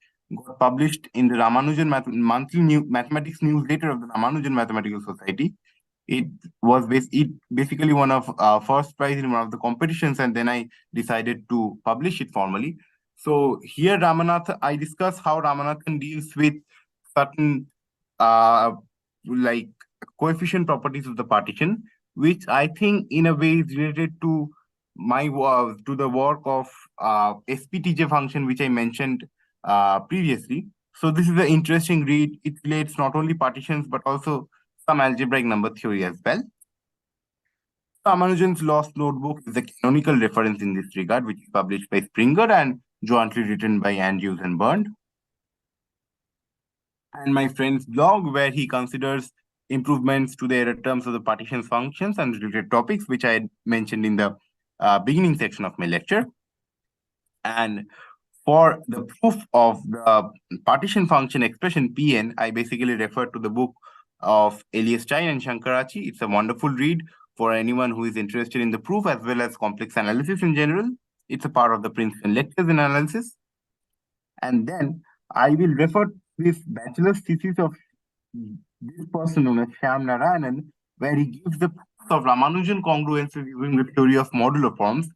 got published in the Ramanujan monthly mathematics newsletter of the Ramanujan Mathematical Society. It was basically one of first prize in one of the competitions, and then I decided to publish it formally. So here I discuss how Ramanathan deals with certain like coefficient properties of the partition, which I think in a way is related to the work of SPTJ function, which I mentioned previously. So this is an interesting read. It relates not only partitions but also some algebraic number theory as well. Ramanujan's Lost Notebook is a canonical reference in this regard, which is published by Springer and jointly written by Andrews and Burned. And my friend's blog, where he considers improvements to the error terms of the partitions functions and related topics, which I mentioned in the beginning section of my lecture. And for the proof of the partition function expression Pn, I basically refer to the book of Elias Stein and Shankarachi. It's a wonderful read for anyone who is interested in the proof as well as complex analysis in general. It's a part of the Princeton lectures in analysis. And then I will refer to this bachelor's thesis of this person known as Shyam Narayanan, where he gives the proof of Ramanujan congruences using the theory of modular forms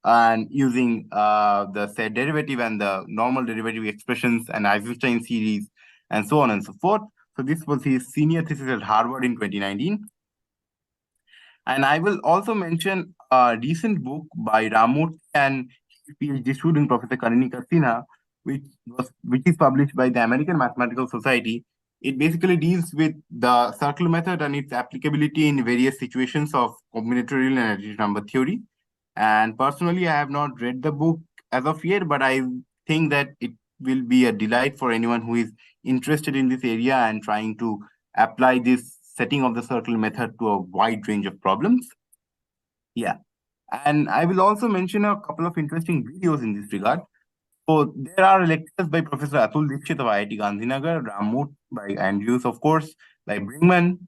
and using the set derivative and the normal derivative expressions and Eisenstein series and so on and so forth. So this was his senior thesis at Harvard in 2019. And I will also mention a recent book by Ramurthy and his PhD student, Professor Karinika Sinha, which is published by the American Mathematical Society. It basically deals with the circle method and its applicability in various situations of combinatorial and additive number theory. And personally, I have not read the book as of yet, but I think that it will be a delight for anyone who is interested in this area and trying to apply this setting of the circle method to a wide range of problems. Yeah. And I will also mention a couple of interesting videos in this regard. So there are lectures by Professor Atul Dixit of IIT Gandhinagar, Ramut by Andrews, of course, by Brinkman,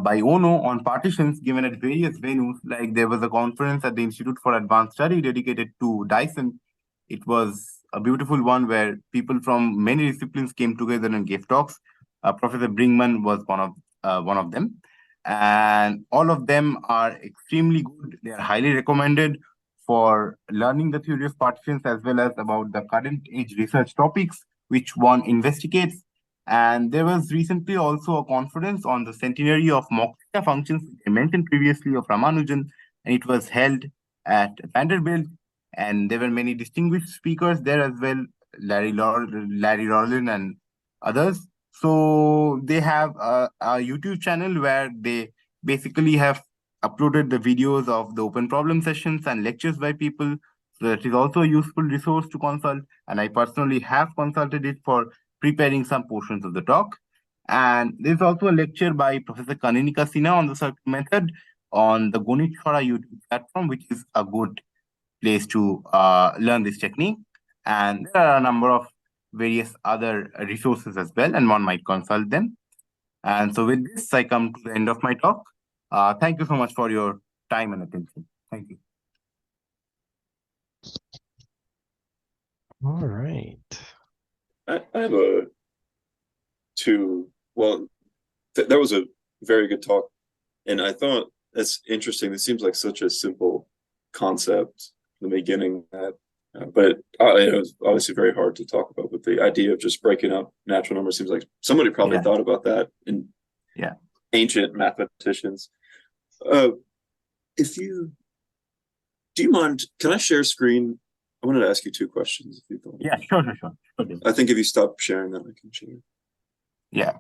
by Ono on partitions given at various venues. Like there was a conference at the Institute for Advanced Study dedicated to Dyson. It was a beautiful one where people from many disciplines came together and gave talks. Professor Brinkman was one of them. And all of them are extremely good. They are highly recommended for learning the theory of partitions as well as about the current age research topics which one investigates. And there was recently also a conference on the centenary of mock theta functions I mentioned previously of Ramanujan, and it was held at Vanderbilt. And there were many distinguished speakers there as well, Larry Rollin and others. So they have a YouTube channel where they basically have uploaded the videos of the open problem sessions and lectures by people. So it is also a useful resource to consult, and I personally have consulted it for preparing some portions of the talk. And there's also a lecture by Professor Kaninika Sinha on the circle method on the Gonit Chora YouTube platform, which is a good place to learn this technique. And there are a number of various other resources as well, and one might consult them. And so with this, I come to the end of my talk. Thank you so much for your time and attention. Thank you.
All right.
I have that was a very good talk, and I thought that's interesting. It seems like such a simple concept in the beginning, but it was obviously very hard to talk about. But the idea of just breaking up natural numbers seems like somebody probably thought about that in ancient mathematicians. Do you mind? Can I share screen? I wanted to ask you two questions, if you don't.
Yeah, sure. Okay.
I think if you stop sharing that, I can share.
Yeah,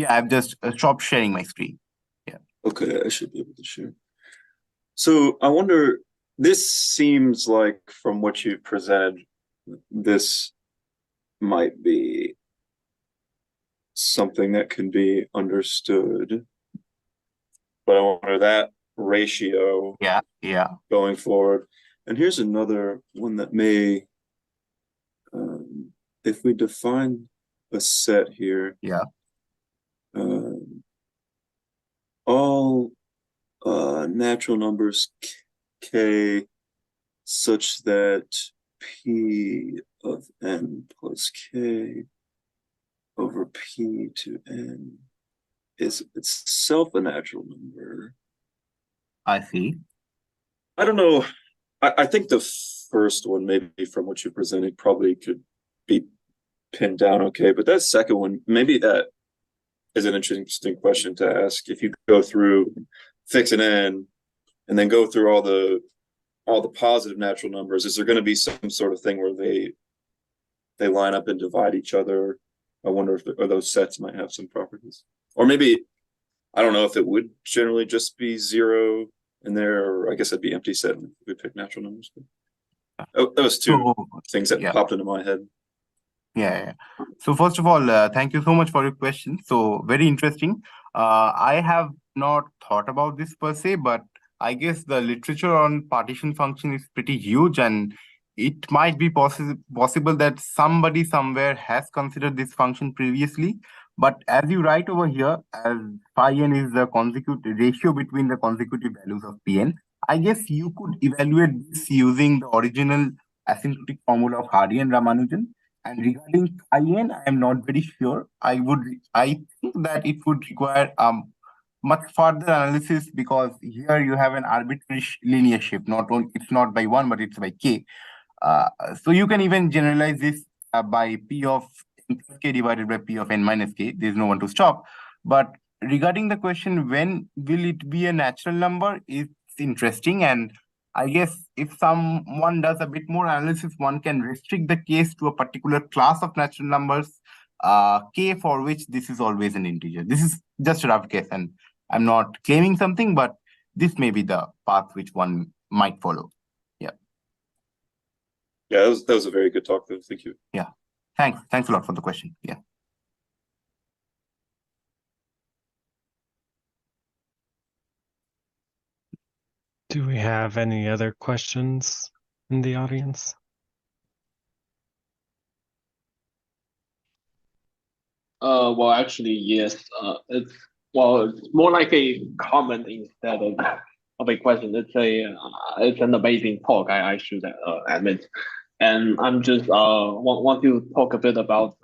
I've just stopped sharing my screen. Yeah.
Okay, I should be able to share. So I wonder, this seems like from what you've presented, this might be something that can be understood. But I wonder that ratio going forward. And here's another one that may, if we define a set here, all natural numbers k such that p of n plus k over p to n is itself a natural number.
I see.
I don't know. I think the first one, maybe from what you presented, probably could be pinned down okay, but that second one, maybe that is an interesting question to ask. If you go through fix an n and then go through all the positive natural numbers, is there going to be some sort of thing where they line up and divide each other? I wonder if those sets might have some properties, or maybe I don't know if it would generally just be zero in there, or I guess it'd be empty set if we pick natural numbers. But those two things that popped into my head.
Yeah. So first of all, thank you so much for your question. So very interesting. I have not thought about this per se, but I guess the literature on partition function is pretty huge, and it might be possible that somebody somewhere has considered this function previously. But as you write over here, as phi n is the consecutive ratio between the consecutive values of Pn, I guess you could evaluate this using the original asymptotic formula of Hardy and Ramanujan. And regarding IN, I am not very sure. I think that it would require much further analysis, because here you have an arbitrary linear shift. It's not by 1, but it's by k. So you can even generalize this by p of n plus k divided by p of n minus k. There's no one to stop. But regarding the question, when will it be a natural number, it's interesting. And I guess if someone does a bit more analysis, one can restrict the case to a particular class of natural numbers, k, for which this is always an integer. This is just a rough guess, and I'm not claiming something, but this may be the path which one might follow.
Yeah, that was a very good talk, though. Thank you.
Yeah, thanks a lot for the question. Yeah.
Do we have any other questions in the audience?
Well, actually, yes. It's more like a comment instead of a question. It's an amazing talk. I should admit, and I'm just want to talk a bit about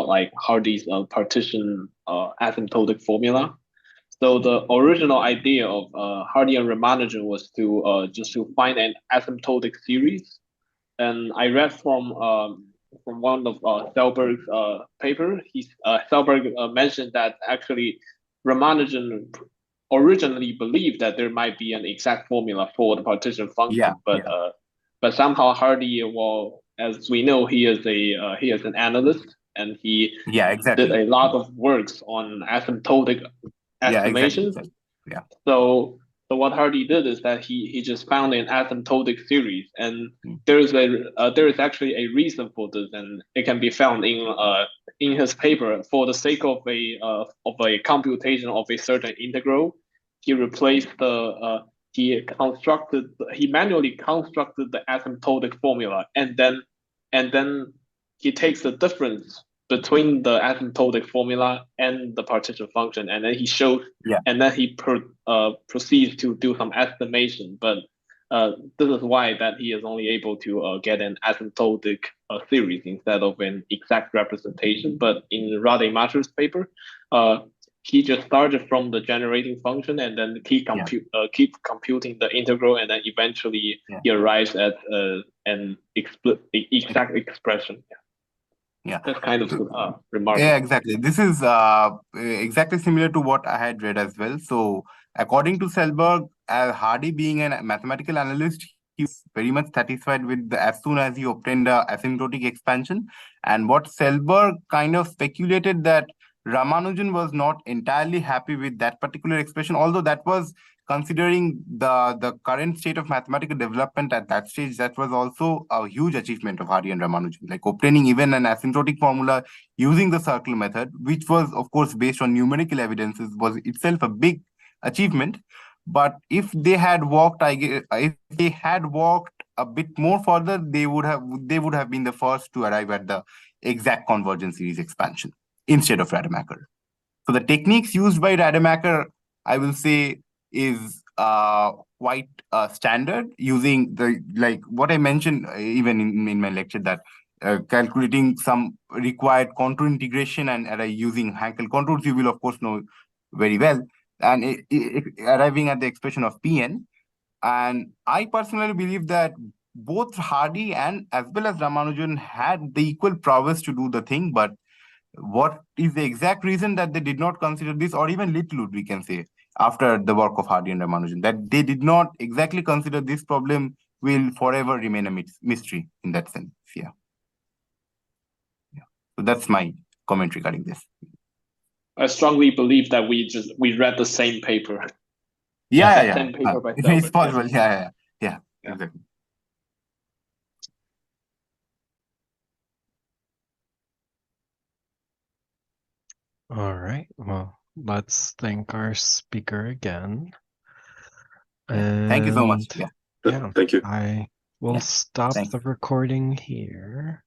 like Hardy's partition asymptotic formula. So the original idea of Hardy and Ramanujan was to just to find an asymptotic series, and I read from one of Selberg's paper. Selberg mentioned that actually Ramanujan originally believed that there might be an exact formula for the partition function, but somehow Hardy, well, as we know, he is an analyst, and he did a lot of works on asymptotic estimations.
Yeah.
So So what Hardy did is that he just found an asymptotic series, and
Mm.
there is actually a reason for this, and it can be found in his paper. For the sake of a computation of a certain integral, he replaced he manually constructed the asymptotic formula, and then he takes the difference between the asymptotic formula and the partition function, and then he shows,
Yeah.
and then he proceeds to do some estimation. But this is why that he is only able to get an asymptotic series instead of an exact representation. But in Rademacher's paper, he just started from the generating function and then keep computing the integral, and then eventually he arrives at an exact expression.
Yeah.
That's kind of remarkable.
Yeah, exactly. This is exactly similar to what I had read as well. So, according to Selberg, Hardy being a mathematical analyst, he was very much satisfied with as soon as he obtained the asymptotic expansion. And what Selberg kind of speculated that Ramanujan was not entirely happy with that particular expression, although that was considering the current state of mathematical development at that stage, that was also a huge achievement of Hardy and Ramanujan, like obtaining even an asymptotic formula using the circle method, which was, of course, based on numerical evidences, was itself a big achievement. But if they had walked, if they had walked a bit more further, they would have been the first to arrive at the exact convergence series expansion instead of Rademacher. So the techniques used by Rademacher, I will say, is quite standard, using the, like what I mentioned even in my lecture, that calculating some required contour integration and using Hankel contours, you will of course know very well, and arriving at the expression of Pn. And I personally believe that both Hardy and as well as Ramanujan had the equal prowess to do the thing, but what is the exact reason that they did not consider this, or even Littlewood, we can say, after the work of Hardy and Ramanujan, that they did not exactly consider this problem, will forever remain a mystery in that sense. Yeah. So that's my comment regarding this.
I strongly believe that we read the same paper.
Yeah.
Same paper by
It's
Selberg,
possible. Yeah. Exactly.
All right. Well, let's thank our speaker again.
Yeah. Thank you so much.
And
Yeah.
Thank you.
I will stop
Thanks.
the recording here.